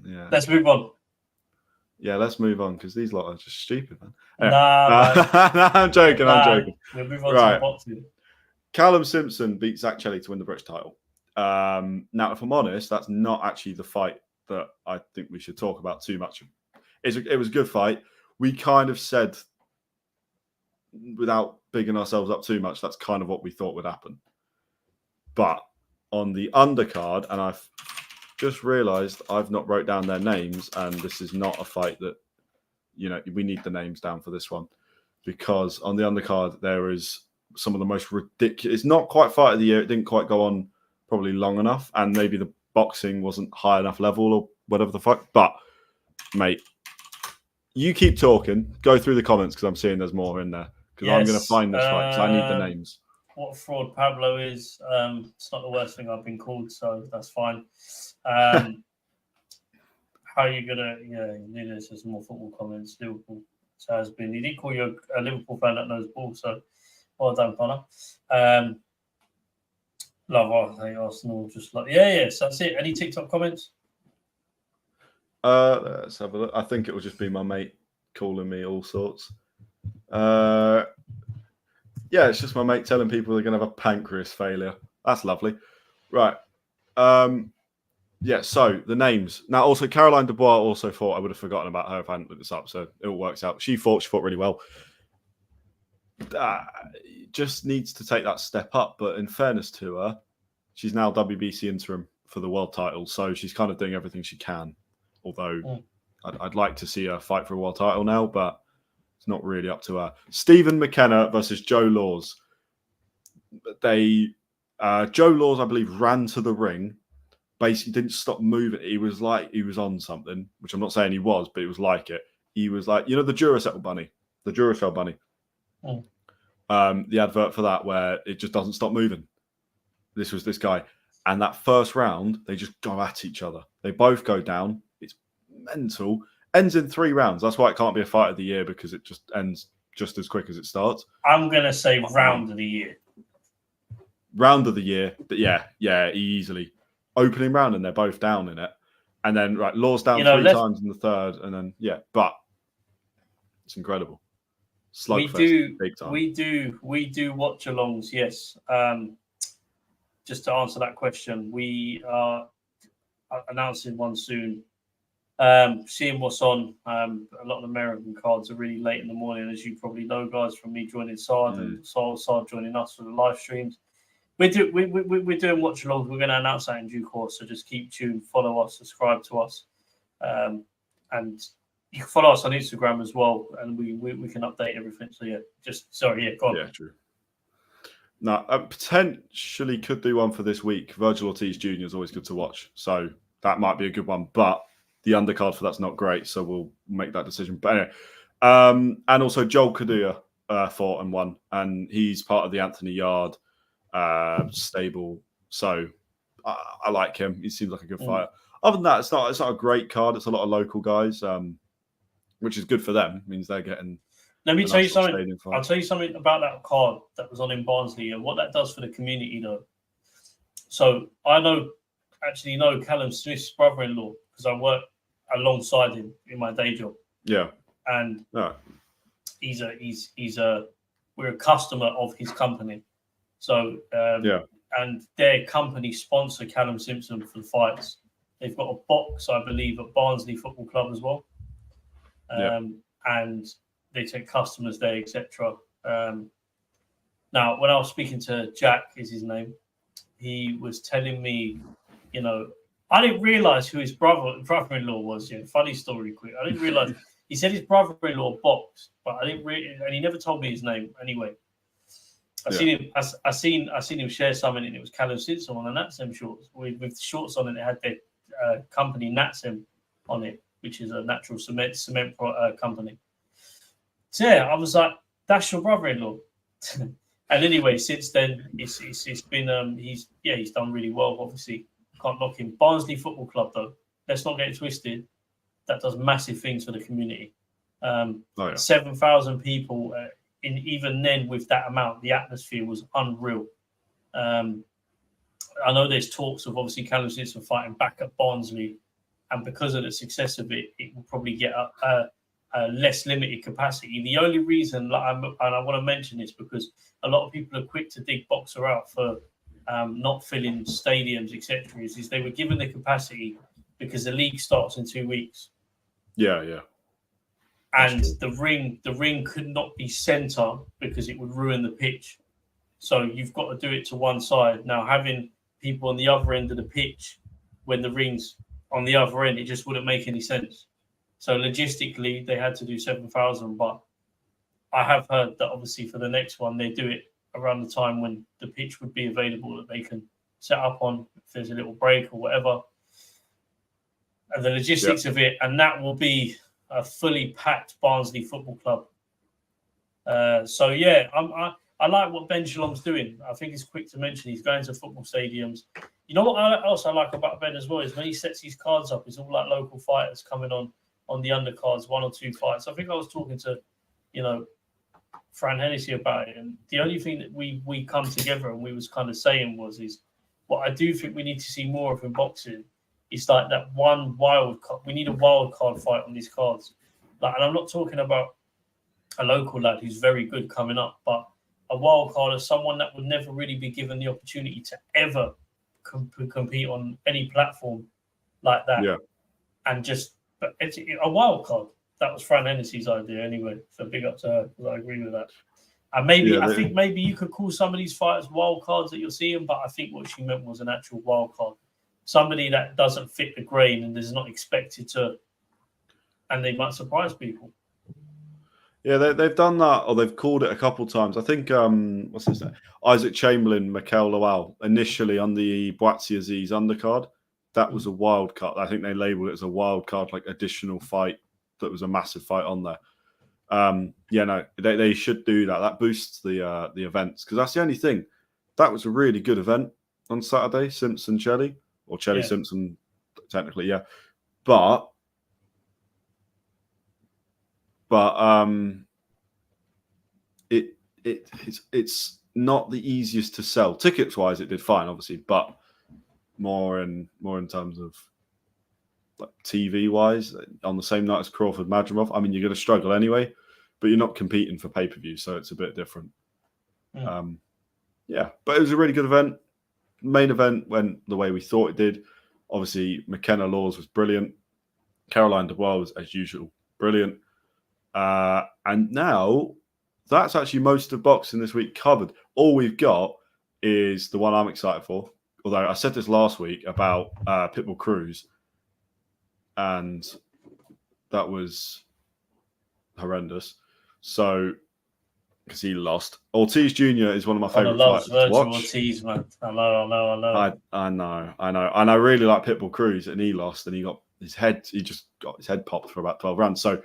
yeah. Let's move on. Yeah, let's move on because these lot are just stupid, man. Anyway. I'm joking. We'll move on to the boxing. Callum Simpson beat Zach Chelli to win the British title. Now, if I'm honest, that's not actually the fight that I think we should talk about too much. It was a good fight. We kind of said, without bigging ourselves up too much, that's kind of what we thought would happen. But on the undercard, and I've just realised I've not wrote down their names, and this is not a fight that, we need the names down for this one. Because on the undercard, there is some of the most ridiculous... It's not quite fight of the year. It didn't quite go on probably long enough, and maybe the boxing wasn't high enough level or whatever the fuck. But, mate, you keep talking. Go through the comments because I'm seeing there's more in there. Because I'm going to find this fight because I need the names. What fraud Pablo is. It's not the worst thing I've been called, so that's fine. How are you gonna? Yeah, there's some more football comments. Liverpool has been. He did call you a Liverpool fan that knows ball, so well done, Connor. Love Arsenal. Just like so that's it. Any TikTok comments? Let's have a look. I think it will just be my mate calling me all sorts. Yeah, it's just my mate telling people they're going to have a pancreas failure. That's lovely. Right. Yeah, so the names. Now, also, Caroline Dubois also fought. I would have forgotten about her if I hadn't looked this up, so it all works out. She fought really well. Just needs to take that step up, but in fairness to her, she's now WBC interim for the world title, so she's kind of doing everything she can. Although I'd like to see her fight for a world title now, but it's not really up to her. Stephen McKenna versus Joe Laws. Joe Laws, I believe, ran to the ring. Basically didn't stop moving. He was like he was on something, which I'm not saying he was, but it was like it. He was like, the Duracell bunny, the Duracell bunny. The advert for that where it just doesn't stop moving. This was this guy. And that first round, they just go at each other. They both go down. It's mental. Ends in 3 rounds. That's why it can't be a fight of the year, because it just ends just as quick as it starts. I'm going to say round of the year. Round of the year. But yeah, easily. Opening round, and they're both down in it, and then Laws down 3 times in the third, and then but it's incredible. Slugfest, big time. We do watch-alongs, yes. Just to answer that question, we are announcing one soon. Seeing what's on. A lot of American cards are really late in the morning, as you probably know, guys, from me joining Sard and Sard joining us for the live streams. We're doing watch-alongs. We're going to announce that in due course, so just keep tuned, follow us, subscribe to us. And you can follow us on Instagram as well, and we can update everything. So, go on. Yeah, true. Now, potentially could do one for this week. Virgil Ortiz Jr. is always good to watch, so that might be a good one. But the undercard for that's not great, so we'll make that decision. But anyway, and also Joel Kaduya fought and won, and he's part of the Anthony Yard stable, so I like him. He seems like a good fighter. Other than that, it's not a great card. It's a lot of local guys, which is good for them. It means they're getting. Let me tell you something. I'll tell you something about that card that was on in Barnsley and what that does for the community, though. So I know Callum Smith's brother-in-law, because I work alongside him in my day job. Yeah, and we're a customer of his company. So and their company sponsor Callum Simpson for the fights. They've got a box, I believe, at Barnsley Football Club as well. And they take customers there, etc. Now, when I was speaking to Jack, is his name, he was telling me, I didn't realize who his brother-in-law was. Funny story, quick. I didn't realize. He said his brother-in-law boxed, but I didn't really, and he never told me his name. Anyway, I seen him share something, and it was Callum Simpson on the Natsem shorts with shorts on, and it had their company Natsem on it, which is a natural cement company. So I was like, "That's your brother-in-law." And anyway, since then, it's been he's done really well. Obviously, can't knock him. Barnsley Football Club, though, let's not get it twisted. That does massive things for the community. 7,000 people. Even then, with that amount, the atmosphere was unreal. I know there's talks of obviously Callum Simpson fighting back at Barnsley, and because of the success of it, it will probably get a less limited capacity. The only reason, and I want to mention this because a lot of people are quick to dig Boxer out for not filling stadiums, etc., is they were given the capacity because the league starts in 2 weeks. Yeah. And the ring could not be centre because it would ruin the pitch. So you've got to do it to one side. Now, having people on the other end of the pitch when the ring's on the other end, it just wouldn't make any sense. So logistically, they had to do 7,000. But I have heard that obviously for the next one, they do it around the time when the pitch would be available that they can set up on if there's a little break or whatever. And the logistics of it, and that will be a fully packed Barnsley Football Club. I like what Ben Shalom's doing. I think it's quick to mention he's going to football stadiums. You know what else I like about Ben as well is when he sets his cards up, it's all like local fighters coming on the undercards, 1 or 2 fights. I think I was talking to, Fran Hennessy about it, and the only thing that we come together and we was kind of saying is what I do think we need to see more of in boxing. It's like that one wild card. We need a wild card fight on these cards. And I'm not talking about a local lad who's very good coming up, but a wild card is someone that would never really be given the opportunity to ever compete on any platform like that. Yeah. And just, but it's a wild card. That was Fran Hennessy's idea anyway. So big up to her, because I agree with that. And maybe I think maybe you could call some of these fighters wild cards that you're seeing, but I think what she meant was an actual wild card. Somebody that doesn't fit the grain and is not expected to, and they might surprise people. Yeah, they've done that, or they've called it a couple of times. I think what's his name? Isaac Chamberlain, Mikel Lowell, initially on the Boatsy Aziz undercard. That was a wild card. I think they labelled it as a wild card, like additional fight. That was a massive fight on there. Yeah, no, they should do that. That boosts the events, because that's the only thing. That was a really good event on Saturday. Simpson Chelli, or Chelli Simpson, technically, yeah. But it's not the easiest to sell. Tickets wise, it did fine, obviously, but more in terms of like TV wise, on the same night as Crawford Madrimov. I mean, you're going to struggle anyway, but you're not competing for pay-per-view, so it's a bit different. Yeah, but it was a really good event. Main event went the way we thought it did. Obviously, McKenna Laws was brilliant. Caroline Dubois was, as usual, brilliant. And now that's actually most of boxing this week covered. All we've got is the one I'm excited for. Although I said this last week about Pitbull Cruz, and that was horrendous. So, because he lost. Ortiz Jr. is one of my favourite fighters to watch. Ortiz, man. I know. I know. And I really like Pitbull Cruz, and he lost, and he just got his head popped for about 12 rounds. So,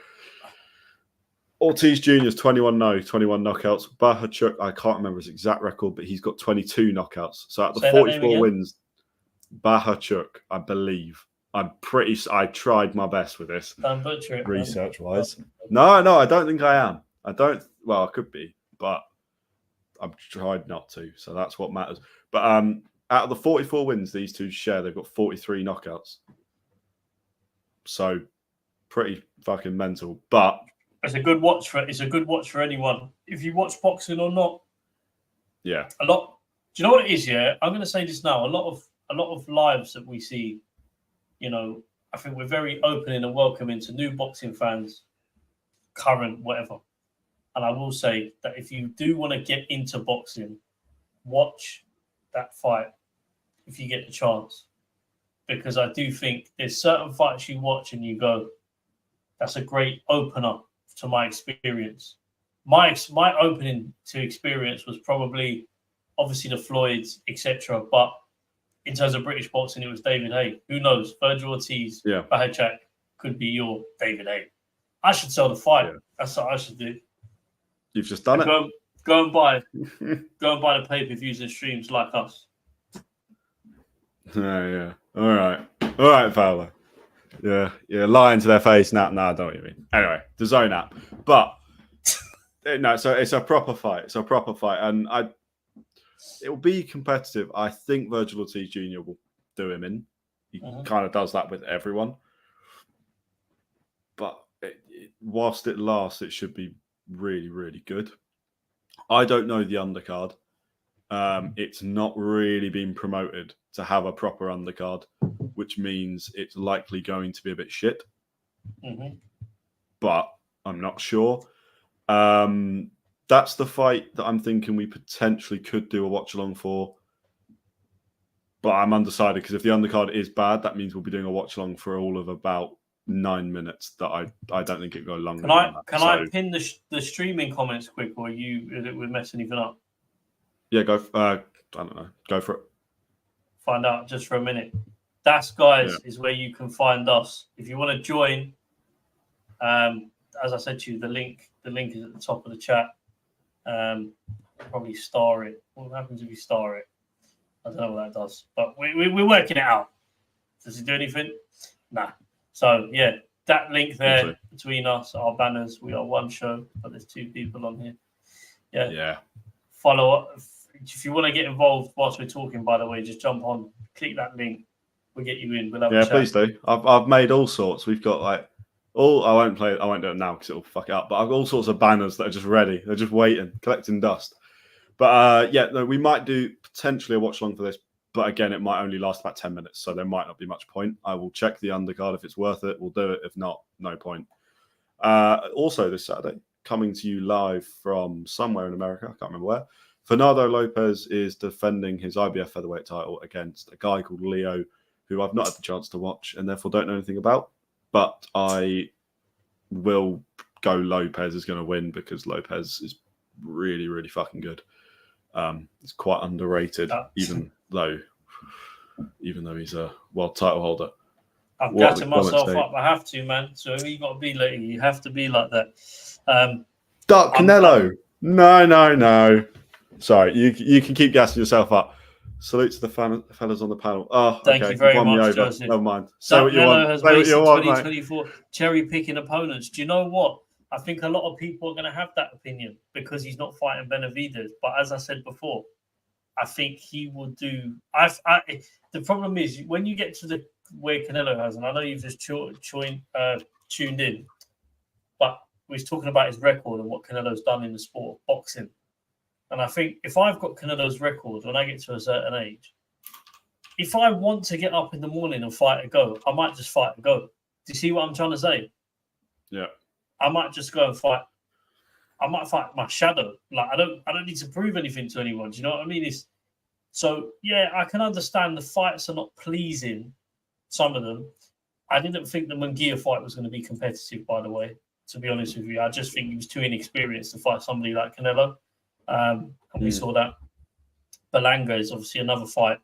Ortiz Jr. is 21 knockouts. Bahachuk, I can't remember his exact record, but he's got 22 knockouts. So at the 44 wins, Bahachuk, I believe. I tried my best with this. Don't butcher it. Research-wise. No, I don't think I am. I could be, but I've tried not to. So that's what matters. But out of the 44 wins these two share, they've got 43 knockouts. So pretty fucking mental. But it's a good watch for anyone. If you watch boxing or not. Yeah. Do you know what it is? Yeah, I'm going to say this now. A lot of lives that we see, I think we're very opening and welcoming to new boxing fans, current, whatever. And I will say that if you do want to get into boxing, watch that fight if you get the chance. Because I do think there's certain fights you watch and you go, that's a great opener to my experience. My opening to experience was probably obviously the Floyds, etc. But in terms of British boxing, it was David Haye. Who knows? Virgil Ortiz, Bahachuk could be your David Haye. I should sell the fight. Yeah. That's what I should do. You've just done it. Go and buy the pay-per-views and streams like us. Yeah. All right, Fowler. Yeah, lying to their face. No, I don't know what you mean. Anyway, the Zone app. But no, so it's a proper fight. And it will be competitive. I think Virgil Ortiz Jr. will do him in. He kind of does that with everyone. But whilst it lasts, it should be really, really good. I don't know the undercard. It's not really been promoted to have a proper undercard, which means it's likely going to be a bit shit. But I'm not sure. That's the fight that I'm thinking we potentially could do a watch along for. But I'm undecided, because if the undercard is bad, that means we'll be doing a watch along for all of about 9 minutes. That I don't think it will go longer. Can I pin the streaming comments quick, or we're messing anything up? Yeah, go. I don't know. Go for it. Find out just for a minute. That's, guys, is where you can find us. If you want to join, as I said to you, the link is at the top of the chat. Probably star it. What happens if you star it? I don't know what that does, but we're working it out. Does it do anything? Nah. So yeah, that link there between us, our banners. We are one show, but there's two people on here. Yeah. Follow up. If you want to get involved whilst we're talking, by the way, just jump on, click that link. We'll get you in. We'll have a chat. Please do. I've made all sorts. We've got I won't do it now because it'll fuck it up. But I've got all sorts of banners that are just ready. They're just waiting, collecting dust. But we might do potentially a watch along for this But again, it might only last about 10 minutes, so there might not be much point. I will check the undercard. If it's worth it, we'll do it. If not, no point. Also this Saturday, coming to you live from somewhere in America, I can't remember where, Fernando Lopez is defending his IBF Featherweight title against a guy called Leo, who I've not had the chance to watch and therefore don't know anything about. But I will go Lopez is going to win because Lopez is really, really fucking good. It's quite underrated, even though he's a world title holder. I'm gassing myself up. I have to, man. So you got to be like, you have to be like that. Dark Canelo. No. Sorry, you can keep gassing yourself up. Salute to the fellas on the panel. Oh, thank you very much, Joseph. Never mind. So Canelo has wasted 2024 cherry picking opponents. Do you know what? I think a lot of people are going to have that opinion because he's not fighting Benavidez. But as I said before, I think he will do. The problem is when you get to the where Canelo has, and I know you've just tuned in, but we're talking about his record and what Canelo's done in the sport of boxing. And I think if I've got Canelo's record when I get to a certain age, if I want to get up in the morning and fight a go, I might just fight a go. Do you see what I'm trying to say? Yeah. I might just go and fight. I might fight my shadow. Like I don't need to prove anything to anyone. Do you know what I mean? So yeah, I can understand the fights are not pleasing. Some of them. I didn't think the Munguia fight was going to be competitive, by the way, to be honest with you. I just think he was too inexperienced to fight somebody like Canelo. And we saw that. Berlanga is obviously another fight.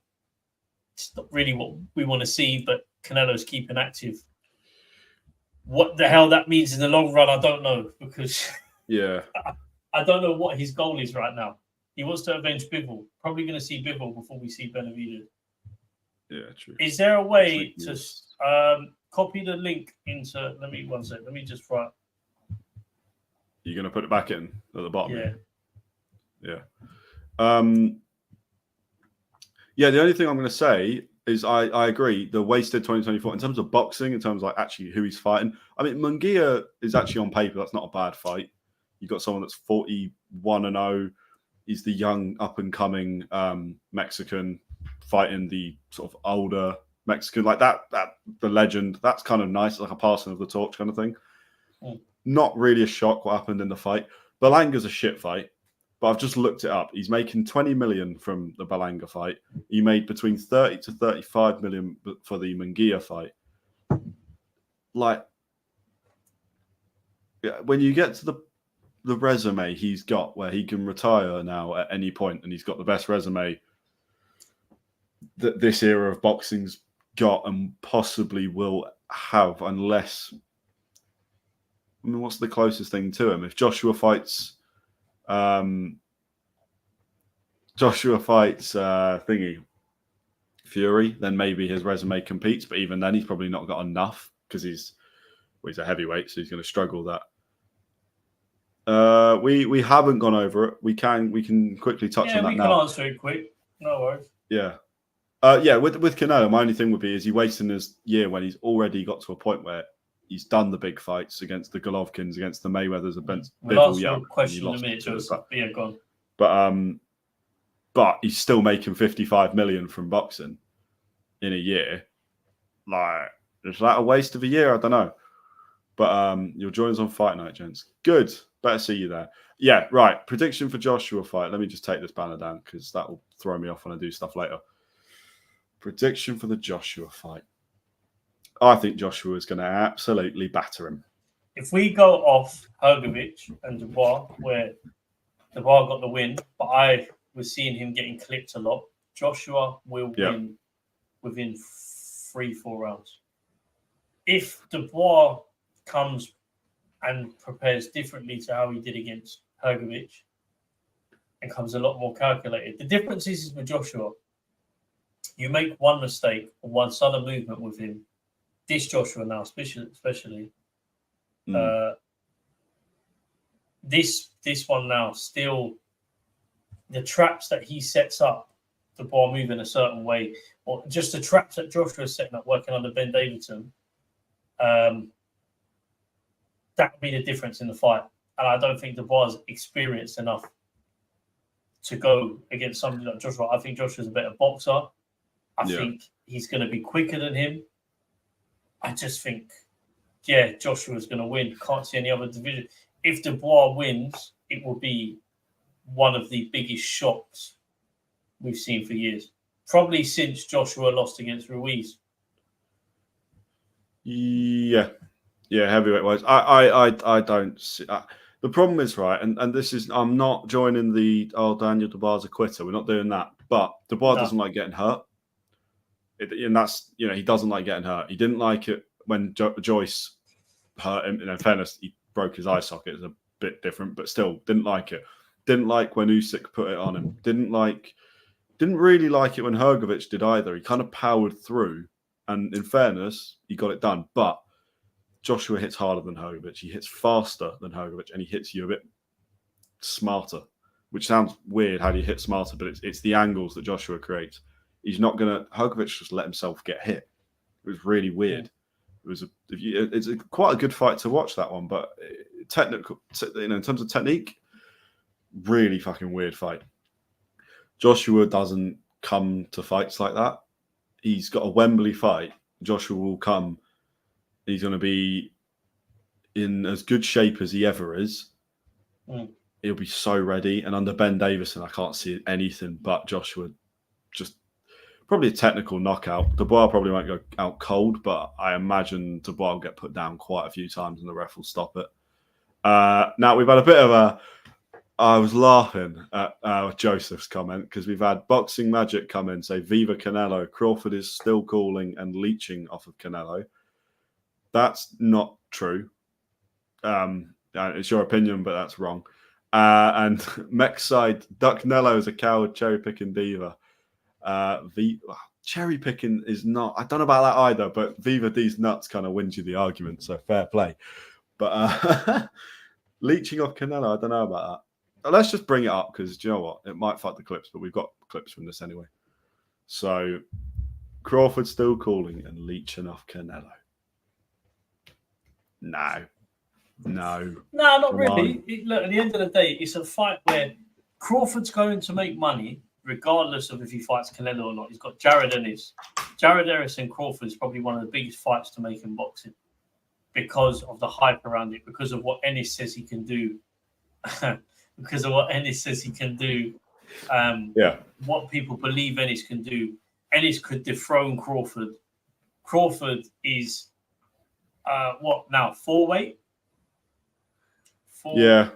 It's not really what we want to see, but Canelo's keeping active. What the hell that means in the long run, I don't know, because I don't know what his goal is right now. He wants to avenge Bivol. Probably going to see Bivol before we see Benavidez. Yeah, true. Is there a way to copy the link into? Let me just write. You're going to put it back in at the bottom. Yeah. The only thing I'm going to say is I agree. The wasted 2024 in terms of boxing, in terms of like actually who he's fighting. I mean, Munguia is actually on paper. That's not a bad fight. You've got someone that's 41-0. He's the young up and coming Mexican fighting the sort of older Mexican, like that the legend. That's kind of nice, like a passing of the torch kind of thing. Not really a shock what happened in the fight. Berlanga's a shit fight, but I've just looked it up. He's making 20 million from the Berlanga fight. He made between 30 to 35 million for the Munguia fight. Like, when you get to the resume he's got where he can retire now at any point, and he's got the best resume that this era of boxing's got and possibly will have, unless, I mean, what's the closest thing to him? If Joshua fights Fury, then maybe his resume competes, but even then he's probably not got enough because he's a heavyweight, so he's going to struggle that. We haven't gone over it. We can quickly touch on that now. Yeah, we can answer it quick. No worries. Yeah. With Canelo, my only thing would be, is he wasting his year when he's already got to a point where he's done the big fights against the Golovkins, against the Mayweathers, against We'll ask you a question in a minute, go on. But he's still making 55 million from boxing in a year. Like, is that a waste of a year? I don't know. But you'll join us on Fight Night, gents. Good. Better see you there. Yeah, right. Prediction for Joshua fight. Let me just take this banner down because that will throw me off when I do stuff later. Prediction for the Joshua fight. I think Joshua is going to absolutely batter him. If we go off Hrgovic and Dubois, where Dubois got the win, but I was seeing him getting clipped a lot, Joshua will win within 3-4 rounds. If Dubois comes and prepares differently to how he did against Hrgovic and comes a lot more calculated, the difference is with Joshua, you make one mistake or one sudden movement with him. This Joshua now, especially this one now, still the traps that he sets up, the ball moving a certain way, or just the traps that Joshua is setting up, working under Ben Davidson, that would be the difference in the fight. And I don't think Dubois is experienced enough to go against somebody like Joshua. I think Joshua's a better boxer. I think he's going to be quicker than him. I just think, Joshua's going to win. Can't see any other division. If Dubois wins, it will be one of the biggest shocks we've seen for years. Probably since Joshua lost against Ruiz. Yeah, heavyweight wise, I don't see. The problem is, right, and this is, I'm not joining the Daniel Dubois a quitter. We're not doing that. But Dubois doesn't like getting hurt, and that's, he doesn't like getting hurt. He didn't like it when Joyce hurt him. In fairness, he broke his eye socket. It's a bit different, but still didn't like it. Didn't like when Usyk put it on him. Didn't really like it when Hrgovic did either. He kind of powered through, and in fairness, he got it done. But Joshua hits harder than Hrgovic. He hits faster than Hrgovic, and he hits you a bit smarter, which sounds weird. How do you hit smarter? But it's the angles that Joshua creates. He's not going to... Hrgovic just let himself get hit. It was really weird. It's quite a good fight to watch, that one, but technical, in terms of technique, really fucking weird fight. Joshua doesn't come to fights like that. He's got a Wembley fight. Joshua will come. He's going to be in as good shape as he ever is. He'll be so ready. And under Ben Davison, I can't see anything but Joshua. Just probably a technical knockout. Dubois probably won't go out cold, but I imagine Dubois will get put down quite a few times and the ref will stop it. Now, we've had a bit of a... I was laughing at Joseph's comment because we've had Boxing Magic come in, say, Viva Canelo, Crawford is still calling and leeching off of Canelo. That's not true. It's your opinion, but that's wrong. And Mex side, Duck Nello is a coward, cherry-picking diva. Cherry-picking is not... I don't know about that either, but Viva D's nuts kind of wins you the argument, so fair play. But leeching off Canelo, I don't know about that. Let's just bring it up because, do you know what? It might fuck the clips, but we've got clips from this anyway. So, Crawford still calling and leeching off Canelo. No, not really. Look, at the end of the day, it's a fight where Crawford's going to make money regardless of if he fights Canelo or not. He's got Jared Ennis. Jared Ennis and Crawford is probably one of the biggest fights to make in boxing because of the hype around it, because of what Ennis says he can do. Because of what Ennis says he can do, what people believe Ennis can do. Ennis could dethrone Crawford. Crawford is, what now, 4-weight? Yeah,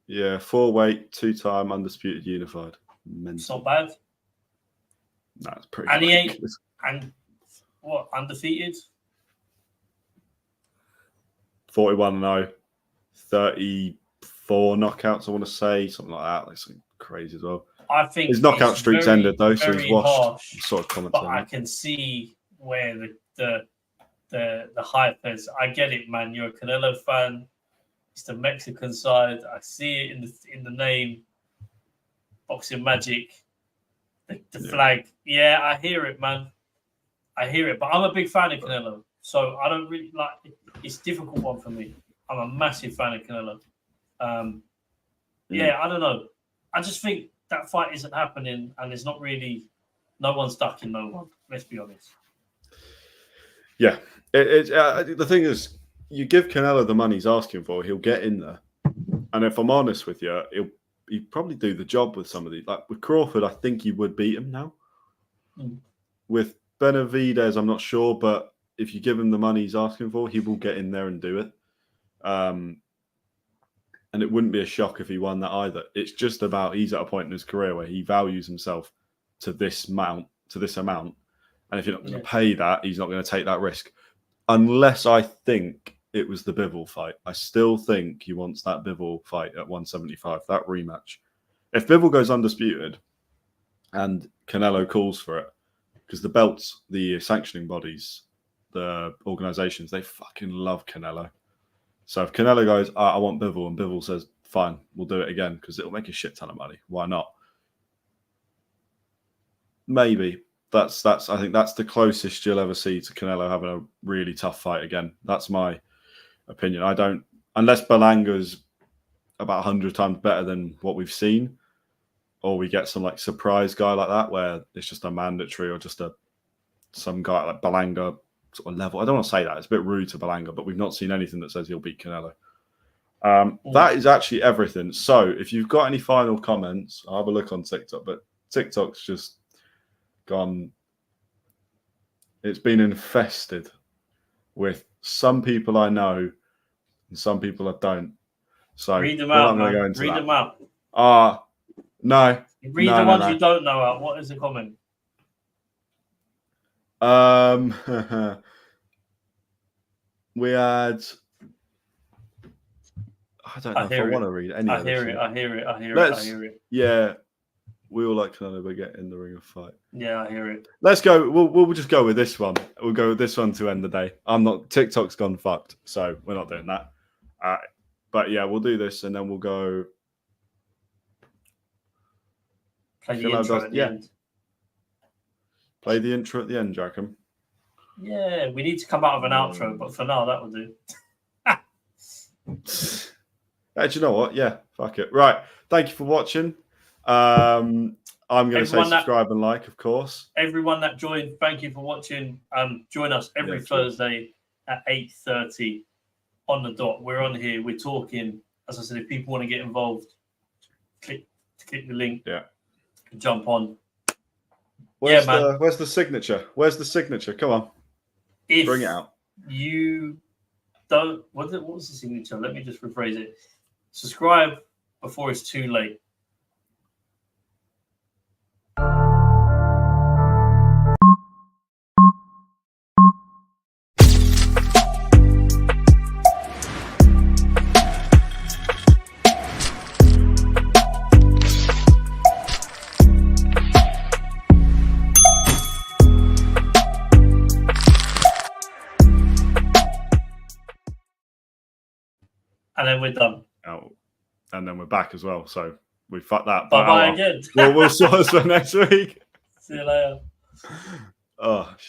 4-weight, 2-time undisputed unified. It's not bad. That's pretty. And he ain't, and what, undefeated? 41-0, 34 knockouts, I want to say, something like that. That's crazy as well. I think his knockout streak's ended though, so he's washed. Harsh, sort of commenting. But I can see where the hype is. I get it, man. You're a Canelo fan. It's the Mexican side. I see it in the name. Boxing Magic, the flag. Yeah, I hear it, man. I hear it. But I'm a big fan of Canelo, so I don't really like it. It's a difficult one for me. I'm a massive fan of Canelo. I don't know. I just think that fight isn't happening, and it's not really. No one's ducking no one. Let's be honest. Yeah, the thing is, you give Canelo the money he's asking for, he'll get in there. And if I'm honest with you, he'd probably do the job with some of these. Like with Crawford, I think he would beat him now. With Benavidez, I'm not sure, but if you give him the money he's asking for, he will get in there and do it. And it wouldn't be a shock if he won that either. It's just about he's at a point in his career where he values himself to this amount. And if you're not going to pay that, he's not going to take that risk. Unless I think it was the Bivol fight. I still think he wants that Bivol fight at 175, that rematch. If Bivol goes undisputed and Canelo calls for it, because the belts, the sanctioning bodies, the organizations, they fucking love Canelo. So if Canelo goes, I want Bivol, and Bivol says, fine, we'll do it again, because it'll make a shit ton of money. Why not? Maybe. I think that's the closest you'll ever see to Canelo having a really tough fight again. That's my opinion. I don't, unless Belanga's about 100 times better than what we've seen, or we get some like surprise guy like that where it's just a mandatory or just a some guy like Belanga sort of level. I don't want to say that. It's a bit rude to Belanga, but we've not seen anything that says he'll beat Canelo. That is actually everything. So if you've got any final comments, I'll have a look on TikTok, but TikTok's just gone. It's been infested with some people I know and some people I don't. So read them out, man. Read them out. No. Read the ones you don't know out. What is the comment? We had. I don't know if I want to read any of this. I hear it. Yeah, we all like Canelo, but get in the ring of fight. Yeah, I hear it. Let's go. We'll just go with this one. We'll go with this one to end the day. TikTok's gone fucked, so we're not doing that. But yeah, we'll do this, and then we'll go. Play the intro at the end. Play the intro at the end, Jackham. Yeah, we need to come out of an outro, but for now, that will do. Do you know what? Yeah, fuck it. Right. Thank you for watching. I'm going to say subscribe and like, of course. Everyone that joined, thank you for watching. Join us every Thursday at 8:30 on the dot. We're on here. We're talking. As I said, if people want to get involved, click the link. Yeah. Jump on. Where's the signature? Where's the signature? Come on. Bring it out. You don't. What was the signature? Let me just rephrase it. Subscribe before it's too late. And then we're done. Oh, and then we're back as well. So we fucked that. Bye-bye again. We'll sort us for next week. See you later. Oh, shit.